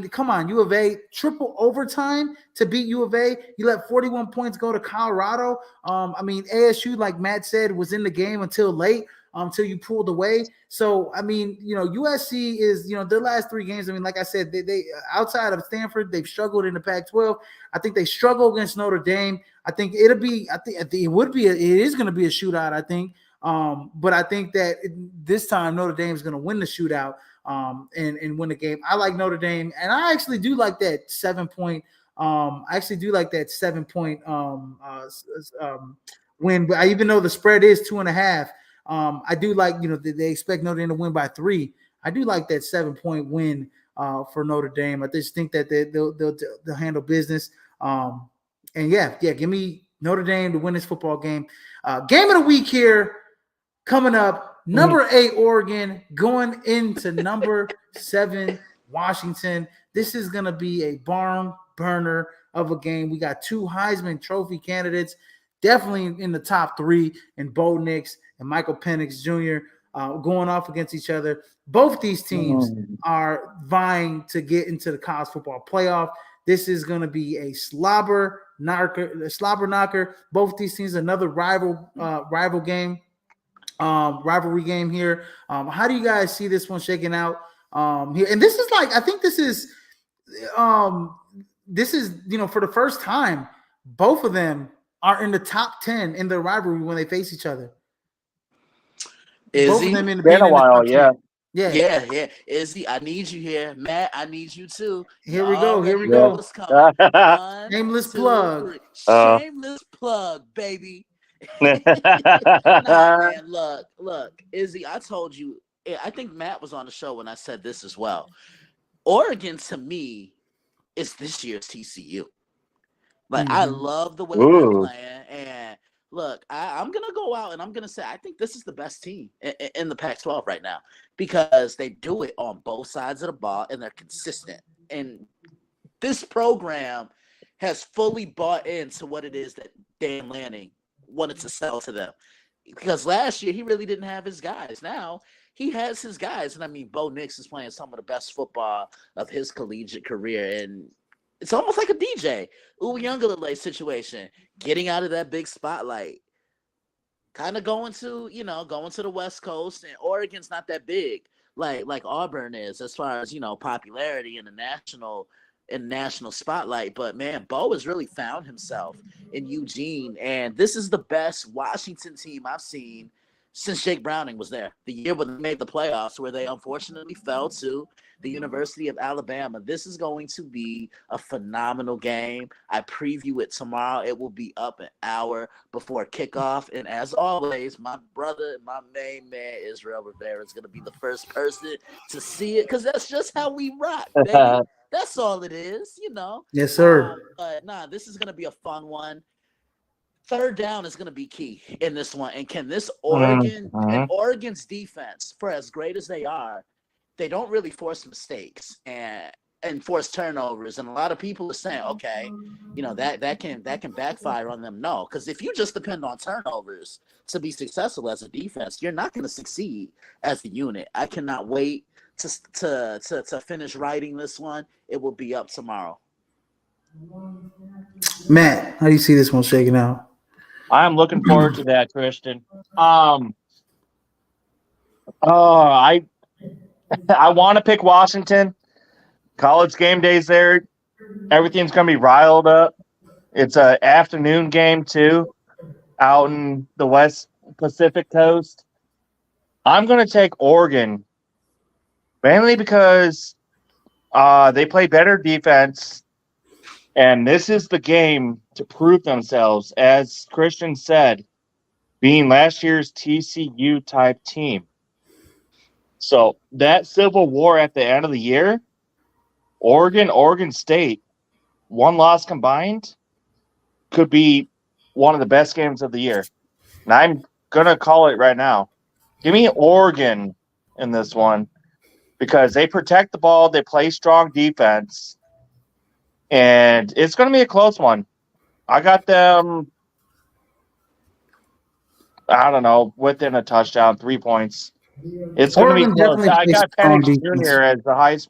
come on, U of A, triple overtime to beat U of A. You let 41 points go to Colorado. ASU, like Matt said, was in the game until late, until you pulled away. So, USC is, their last 3 games, like I said, they outside of Stanford, they've struggled in the Pac-12. I think they struggle against Notre Dame. I think it is going to be a shootout, I think. But I think that this time Notre Dame is going to win the shootout and win the game. I like Notre Dame, and I actually do like that 7-point. Win. But even though the spread is 2.5, I do like they expect Notre Dame to win by 3. I do like that 7-point win for Notre Dame. I just think that they'll handle business. Give me Notre Dame to win this football game. Game of the week here. Coming up, number 8 Oregon going into number 7 Washington. This is going to be a barn burner of a game. We got 2 Heisman Trophy candidates, definitely in the top 3, in Bo Nix and Michael Penix Jr. Going off against each other. both these teams are vying to get into the college football playoff. This is going to be a slobber knocker. Both these teams, another rivalry game here. How do you guys see this one shaking out here? And this is I think this is for the first time, both of them are in the top 10 in the rivalry when they face each other. Both of them been a while, yeah. Yeah. Izzy, I need you here. Matt, I need you too. Here we go. What's coming. One, Shameless two, plug. Three. Shameless plug, baby. Nah, man. Look, Izzy, I told you. I think Matt was on the show when I said this as well. Oregon, to me, is this year's TCU. I love the way they're playing. And look, I'm going to go out and I'm going to say I think this is the best team in the Pac-12 right now because they do it on both sides of the ball and they're consistent. And this program has fully bought into what it is that Dan Lanning wanted to sell to them. Because last year, he really didn't have his guys. Now, he has his guys. And, I mean, Bo Nix is playing some of the best football of his collegiate career. And it's almost like a DJ Uiagalelei situation, getting out of that big spotlight, kind of going to the West Coast, and Oregon's not that big like Auburn is as far as popularity in the national spotlight. But man, Bo has really found himself in Eugene, and this is the best Washington team I've seen since Jake Browning was there. The year when they made the playoffs, where they unfortunately fell to the University of Alabama. This is going to be a phenomenal game. I preview it tomorrow. It will be up an hour before kickoff. And as always, my brother, my main man, Israel Rivera, is going to be the first person to see it because that's just how we rock, baby. That's all it is, Yes, sir. But this is going to be a fun one. Third down is going to be key in this one. And can this Oregon's defense, for as great as they are, they don't really force mistakes and force turnovers. And a lot of people are saying, okay, that can backfire on them. No, because if you just depend on turnovers to be successful as a defense, you're not going to succeed as a unit. I cannot wait to finish writing this one. It will be up tomorrow. Matt, how do you see this one shaking out? I'm looking forward to that, Christian. I want to pick Washington. College game days there. Everything's going to be riled up. It's an afternoon game, too, out in the West Pacific Coast. I'm going to take Oregon, mainly because they play better defense, and this is the game to prove themselves, as Christian said, being last year's TCU-type team. So that Civil War at the end of the year, Oregon State, one loss combined, could be one of the best games of the year. And I'm going to call it right now. Give me Oregon in this one because they protect the ball, they play strong defense, and it's going to be a close one. I got them, I don't know, within a touchdown, 3 points. It's going to be close. I got Penix Jr. as the highest.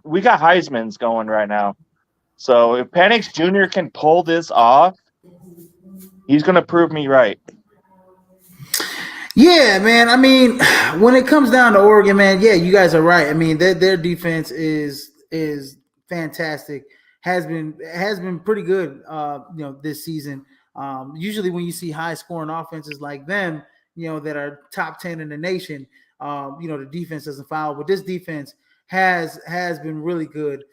We got Heisman's going right now. So if Penix Jr. can pull this off, he's going to prove me right. Yeah, man. I mean, when it comes down to Oregon, man, yeah, you guys are right. I mean, their defense is fantastic. Has been pretty good, this season. Usually when you see high scoring offenses like them, that are top 10 in the nation, the defense doesn't foul. But this defense has been really good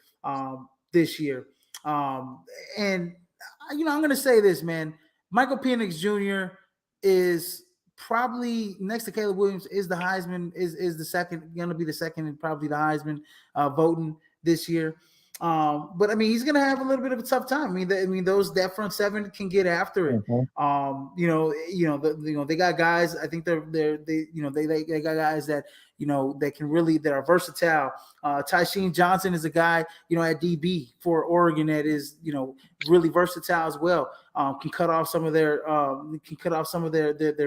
this year. And I'm going to say this, man. Michael Penix Jr. is probably next to Caleb Williams is the Heisman is the second going to be the second and probably the Heisman voting this year. But I mean, he's going to have a little bit of a tough time. That front seven can get after it. They got guys. I think they got guys that that can really that are versatile. Tysheen Johnson is a guy at DB for Oregon that is really versatile as well. Can cut off some of their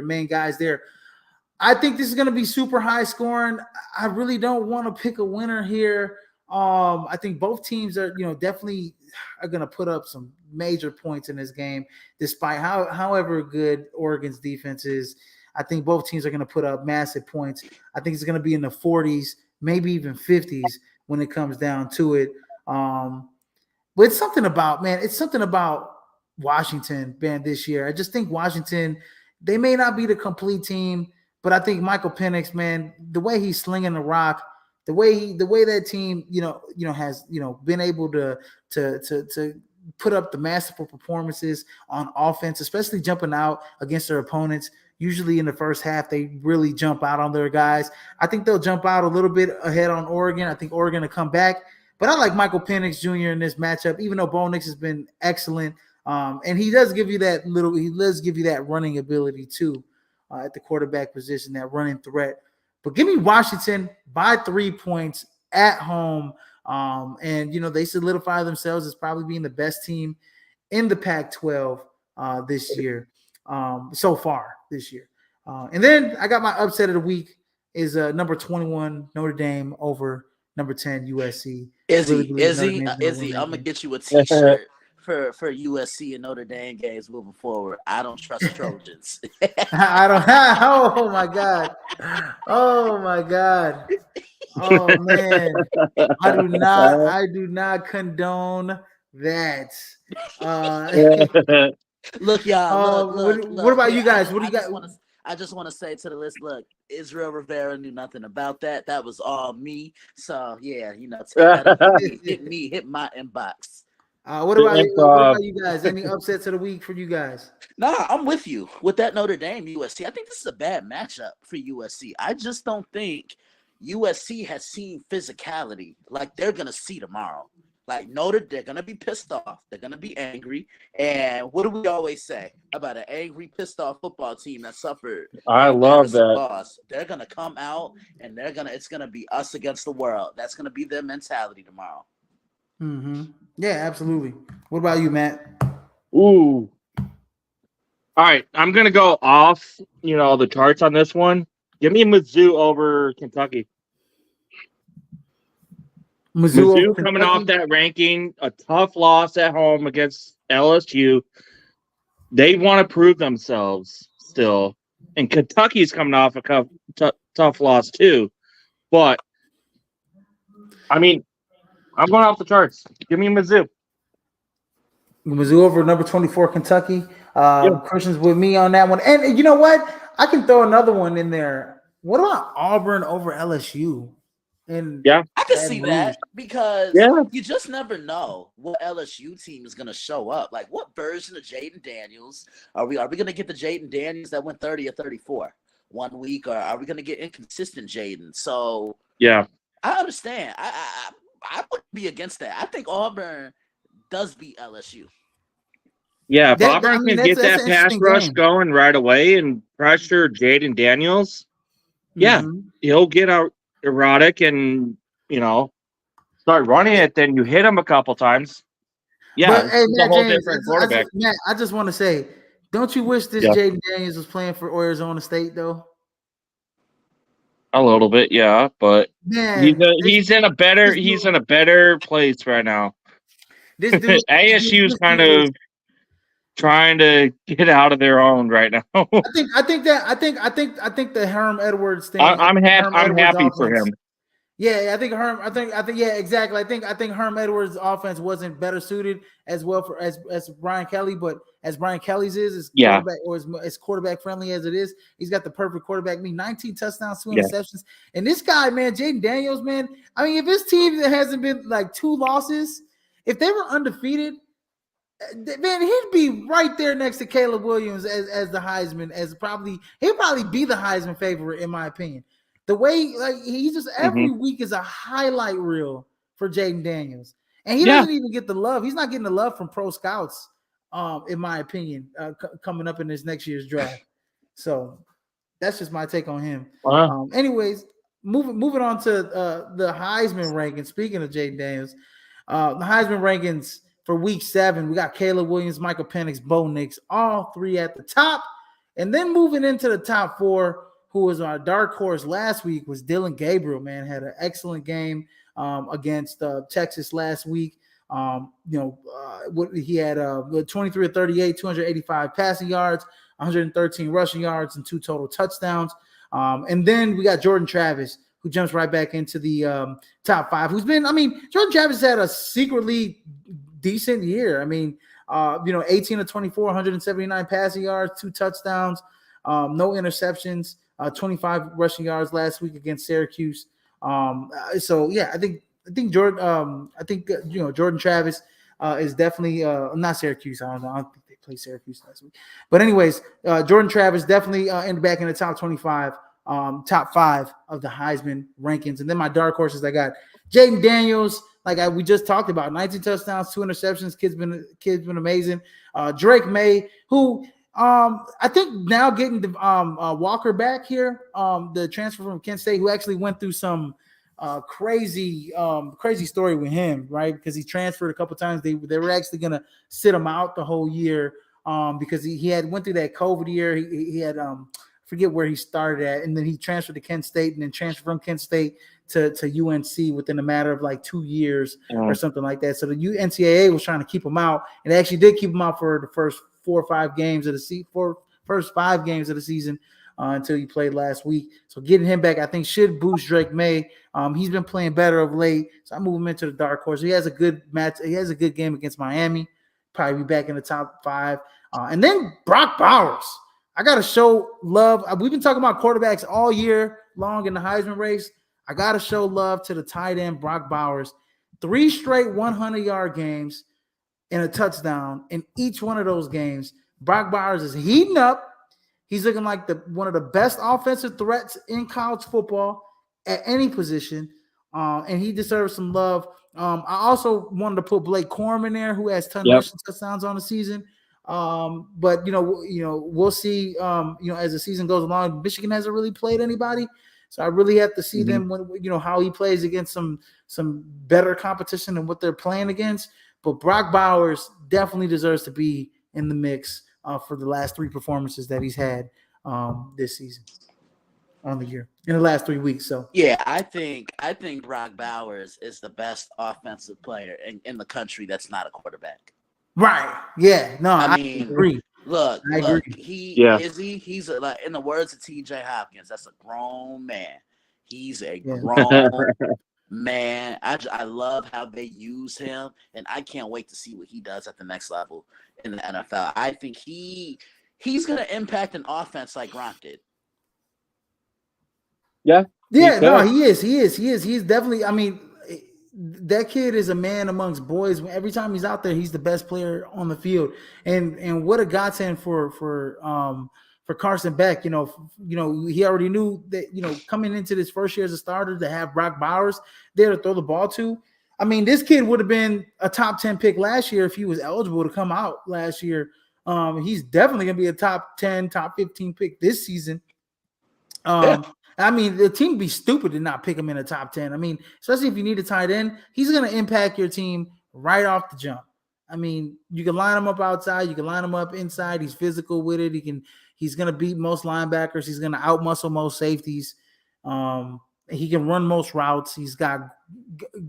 main guys there. I think this is going to be super high scoring. I really don't want to pick a winner here. I think both teams are, definitely are going to put up some major points in this game, despite however good Oregon's defense is. I think both teams are going to put up massive points. I think it's going to be in the 40s, maybe even 50s when it comes down to it. But it's something about Washington, man, this year. I just think Washington, they may not be the complete team, but I think Michael Penix, man, the way he's slinging the rock, the way that team, has, been able to put up the masterful performances on offense, especially jumping out against their opponents. Usually in the first half, they really jump out on their guys. I think they'll jump out a little bit ahead on Oregon. I think Oregon will come back. But I like Michael Penix Jr. in this matchup, even though Bo Nix has been excellent. And he does give you that running ability too at the quarterback position, that running threat. But give me Washington by 3 points at home. And they solidify themselves as probably being the best team in the Pac-12 this year, so far this year. And then I got my upset of the week is number 21 Notre Dame over number 10 USC. Izzy, I'm gonna get you a T-shirt for USC and Notre Dame games moving forward. I don't trust Trojans. I don't. Oh my god. Oh my god. Oh man. I do not condone that. Look, y'all. Look. What about you guys? What do you got? I just want to say to the list, look, Israel Rivera knew nothing about that. That was all me. So yeah, take that hit my inbox. What about you guys? Any upsets of the week for you guys? Nah, I'm with you with that Notre Dame USC. I think this is a bad matchup for USC. I just don't think USC has seen physicality like they're gonna see tomorrow. Like they're gonna be pissed off. They're gonna be angry. And what do we always say about an angry, pissed off football team that suffered? I love that. Loss? They're gonna come out and it's gonna be us against the world. That's gonna be their mentality tomorrow. Mm-hmm. Yeah, absolutely. What about you, Matt? Ooh. All right, I'm gonna go off, the charts on this one. Give me Mizzou over Kentucky. Mizzou coming off that ranking, a tough loss at home against LSU. They want to prove themselves still. And Kentucky's coming off a tough loss too. But, I'm going off the charts. Give me Mizzou. Mizzou over number 24 Kentucky. Christian's with me on that one. And you know what? I can throw another one in there. What about Auburn over LSU? And I can see that because you just never know what LSU team is going to show up. Like, what version of Jaden Daniels are we going to get? The Jaden Daniels that went 30 or 34 1 week, or are we going to get inconsistent Jaden? So I understand. I would be against that. I think Auburn does beat LSU. Yeah, if Auburn can get that pass rush going right away and pressure Jaden Daniels, he'll get out erotic and start running it. Then you hit him a couple times. Yeah, but, it's a whole different quarterback. I just want to say, don't you wish this Jaden Daniels was playing for Arizona State though? A little bit, yeah, but he's in a better place right now. This dude, ASU's kind of trying to get out of their own right now. I think the Herm Edwards thing. I'm happy for him. Yeah, I think exactly. I think Herm Edwards' offense wasn't better suited as well as Brian Kelly, but as Brian Kelly's quarterback, or as quarterback friendly as it is, he's got the perfect quarterback. 19 touchdowns, 2 interceptions, and this guy, man, Jaden Daniels, man. I mean, if his team hasn't been like 2 losses, if they were undefeated, man, he'd be right there next to Caleb Williams as the Heisman, he'll probably be the Heisman favorite in my opinion. The way he just every week is a highlight reel for Jaden Daniels, and he doesn't even get the love. He's not getting the love from pro scouts, in my opinion, coming up in this next year's draft. So that's just my take on him. Wow. Anyways, moving on to the Heisman rankings. Speaking of Jaden Daniels, the Heisman rankings for week 7, we got Caleb Williams, Michael Penix, Bo Nix, all 3 at the top. And then moving into the top 4, who was our dark horse last week, was Dylan Gabriel. Man, had an excellent game against Texas last week. He had 23 of 38, 285 passing yards, 113 rushing yards, and 2 total touchdowns. And then we got Jordan Travis, who jumps right back into the top 5. Jordan Travis had a secretly decent year. 18 of 24, 179 passing yards, 2 touchdowns, no interceptions, 25 rushing yards last week against Syracuse. I think Jordan Travis is definitely not Syracuse. I don't think they played Syracuse last week. But anyways, Jordan Travis definitely ended back in the top 25, top 5 of the Heisman rankings. And then my dark horses, I got Jaden Daniels, we just talked about, 19 touchdowns, 2 interceptions. Kid's been amazing. Drake May, who I think now getting the Walker back here, the transfer from Kent State, who actually went through some crazy story with him, right? Because he transferred a couple times. They were actually gonna sit him out the whole year because he had went through that COVID year. He had forget where he started at, and then he transferred to Kent State, and then transferred from Kent State to UNC within a matter of like 2 years or something like that. So the NCAA was trying to keep him out, and they actually did keep him out for the first 4 or 5 games of the first 5 games of the season. Until he played last week. So getting him back, I think, should boost Drake May. He's been playing better of late, so I move him into the dark horse. He has a good match. He has a good game against Miami. Probably be back in the top 5. And then Brock Bowers. I got to show love. We've been talking about quarterbacks all year long in the Heisman race. I got to show love to the tight end, Brock Bowers. 3 straight 100-yard games and a touchdown in each one of those games. Brock Bowers is heating up. He's looking like one of the best offensive threats in college football at any position, and he deserves some love. I also wanted to put Blake Corum in there, who has 10 rushing touchdowns on the season. But we'll see. As the season goes along, Michigan hasn't really played anybody, so I really have to see them when how he plays against some better competition than what they're playing against. But Brock Bowers definitely deserves to be in the mix for the last 3 performances that he's had this season on the year in the last 3 weeks. So yeah, I think Brock Bowers is the best offensive player in the country that's not a quarterback. Right. Yeah. No, I agree. Look, he's like, in the words of TJ Hopkins, that's a grown man. He's a grown man. I love how they use him, and I can't wait to see what he does at the next level in the NFL. I think he's going to impact an offense like Gronk did. Yeah. Yeah, no, he is. He's definitely, that kid is a man amongst boys. Every time he's out there, he's the best player on the field. And what a godsend for Carson Beck. He already knew that, coming into this first year as a starter, to have Brock Bowers there to throw the ball to. This kid would have been a top 10 pick last year if he was eligible to come out last year. He's definitely going to be a top 10, top 15 pick this season. The team would be stupid to not pick him in the top 10. Especially if you need a tight end, he's going to impact your team right off the jump. You can line him up outside, you can line him up inside. He's physical with it. He's going to beat most linebackers. He's going to outmuscle most safeties. He can run most routes. He's got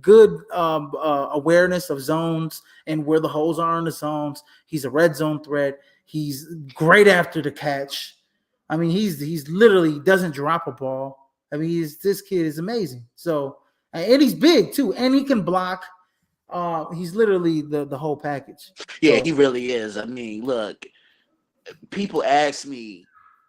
good awareness of zones and where the holes are in the zones. He's a red zone threat. He's great after the catch. He's literally doesn't drop a ball. This kid is amazing. So, and he's big too, and he can block. He's literally the whole package. Yeah, he really is. Look, people ask me,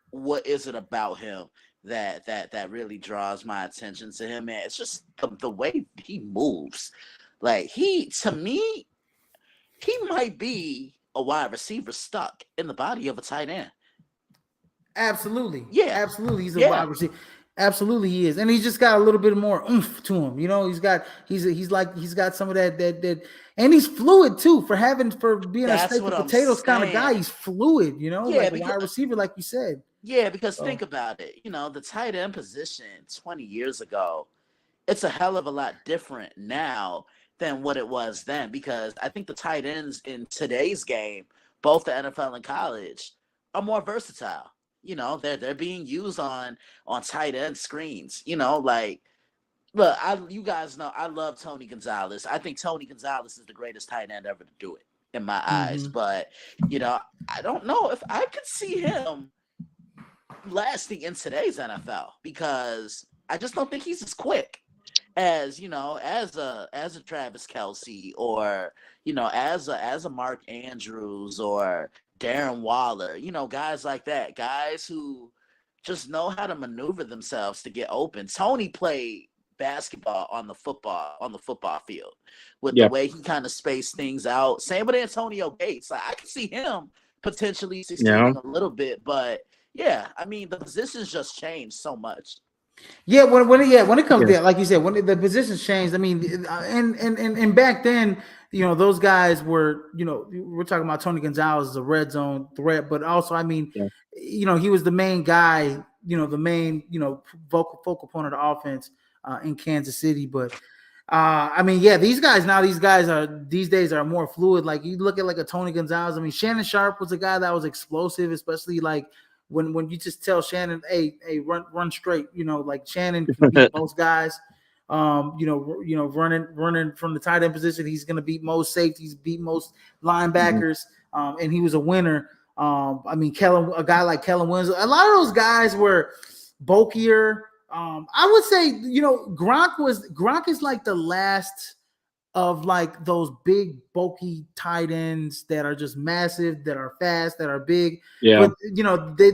what is it about him that really draws my attention to him, man? It's just the way he moves. Like, to me, he might be a wide receiver stuck in the body of a tight end. Absolutely. Yeah. Absolutely. He's a wide receiver. Absolutely he is. And he's just got a little bit more oomph to him. He's got some of that and he's fluid too for being a steak and potatoes kind of guy. He's fluid, like a wide receiver, like you said. Yeah, because think about it. The tight end position 20 years ago, it's a hell of a lot different now than what it was then, because I think the tight ends in today's game, both the NFL and college, are more versatile. they're being used on tight end screens. Like, look, you guys know I love Tony Gonzalez. I think Tony Gonzalez is the greatest tight end ever to do it in my eyes. But I don't know if I could see him lasting in today's NFL because I just don't think he's as quick as as a Travis Kelce or as a Mark Andrews or Darren Waller, guys like that, guys who just know how to maneuver themselves to get open. Tony played basketball on the football field with the way he kind of spaced things out. Same with Antonio Gates. Like, I can see him potentially succeeding a little bit, but yeah, I mean the positions just changed so much. Yeah, when it comes to, like you said, when the positions changed, I mean, and back then, those guys were, we're talking about Tony Gonzalez as a red zone threat, but also, I mean, he was the main guy, the main, focal point of the offense in Kansas City. But I mean, yeah, these days are more fluid. Like, you look at like a Tony Gonzalez. I mean, Shannon Sharp was a guy that was explosive, especially like when you just tell Shannon, hey, run straight. Like Shannon can beat most guys. Running from the tight end position, he's going to beat most safeties, beat most linebackers, and he was a winner. I mean, a guy like Kellen Winslow, a lot of those guys were bulkier. I would say, Gronk is like the last of like those big bulky tight ends that are just massive, that are fast, that are big. Yeah. But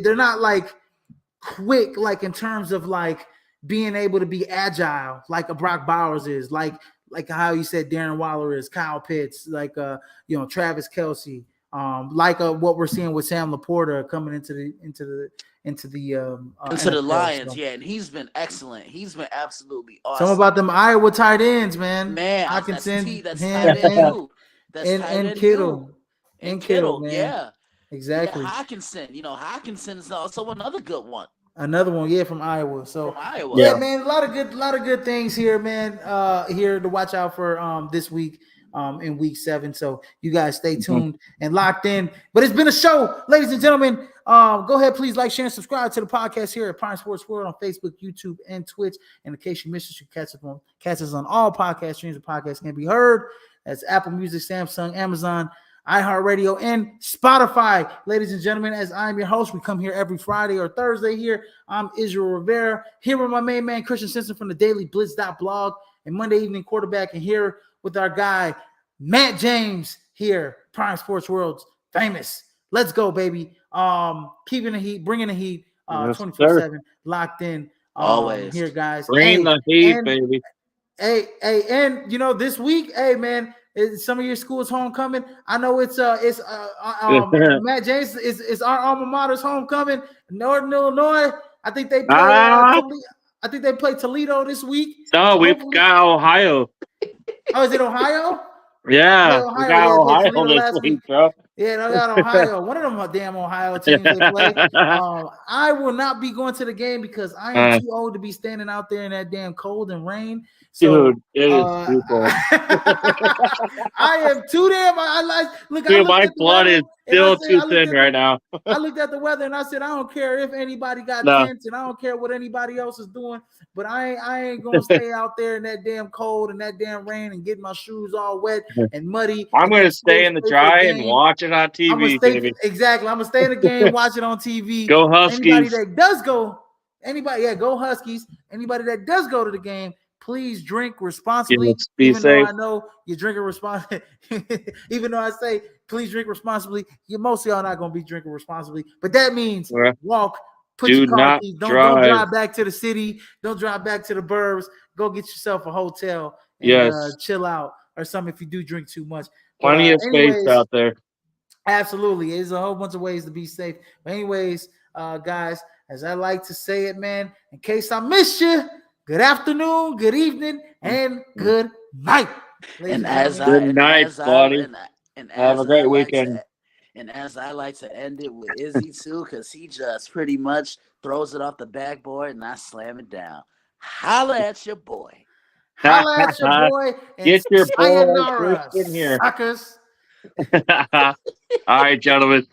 they're not like quick, like in terms of like being able to be agile, like a Brock Bowers is, like how you said Darren Waller is, Kyle Pitts, like Travis Kelce, like what we're seeing with Sam Laporta coming into the NFL, Lions. so. Yeah, and he's been excellent. He's been absolutely awesome. Something about them Iowa tight ends, man. Hockenson, that's tight end too. And Kittle. And Kittle, man. Yeah. Exactly. Yeah, Hockenson. Hockenson is also another good one. Another one, yeah, from Iowa. So from Iowa. Yeah, man, a lot of good things here, man. Here to watch out for this week. In week 7. So you guys stay tuned and locked in. But it's been a show, ladies and gentlemen. Go ahead, please like, share, and subscribe to the podcast here at Prime Sports World on Facebook, YouTube, and Twitch. And in case you missed us, you catch us on all podcast streams. The podcast can be heard. That's Apple Music, Samsung, Amazon, iHeartRadio, and Spotify. Ladies and gentlemen, as I'm your host, we come here every Friday or Thursday here. I'm Israel Rivera, here with my main man, Christian Simpson from the Daily Blitz.blog and Monday Evening Quarterback, and here with our guy, Matt James, here, Prime Sports World's famous. Let's go, baby. Keeping the heat, bringing the heat, 24/7, locked in. Always here, guys. Bring the heat, baby. Hey, and this week, hey, man, some of your schools homecoming. I know it's Matt James is our alma mater's homecoming. Northern Illinois. I think they play Toledo this week. No, we've got Ohio. Oh, is it Ohio? Yeah, we got Ohio this week, bro. Yeah, I got Ohio. One of them damn Ohio teams they play. I will not be going to the game because I am too old to be standing out there in that damn cold and rain. So, dude, it is too cold. I am too damn. Dude, my blood is still too thin right now. I looked at the weather and I said, I don't care if anybody got tents and I don't care what anybody else is doing, but I ain't gonna stay out there in that damn cold and that damn rain and get my shoes all wet and muddy. I'm gonna stay in the dry and watch it on TV. Exactly. I'm gonna stay in the game, watch it on TV. Go Huskies. Anybody that does go, go Huskies. Anybody that does go to the game, please drink responsibly. Even though I know you're drinking responsibly, even though I say please drink responsibly, most of y'all not gonna be drinking responsibly. But that means walk, put your car keys, don't drive back to the city, don't drive back to the burbs. Go get yourself a hotel and chill out or something if you do drink too much. Plenty of space out there. Absolutely. There's a whole bunch of ways to be safe. But anyways, guys, as I like to say it, man, in case I missed you, good afternoon, good evening, and good night. Good night, buddy. Have a great weekend. And as I like to end it with Izzy too, because he just pretty much throws it off the backboard and I slam it down. Holla at your boy. Holla at your boy. And get your boy sayonara, in here. Suckers. All right, gentlemen.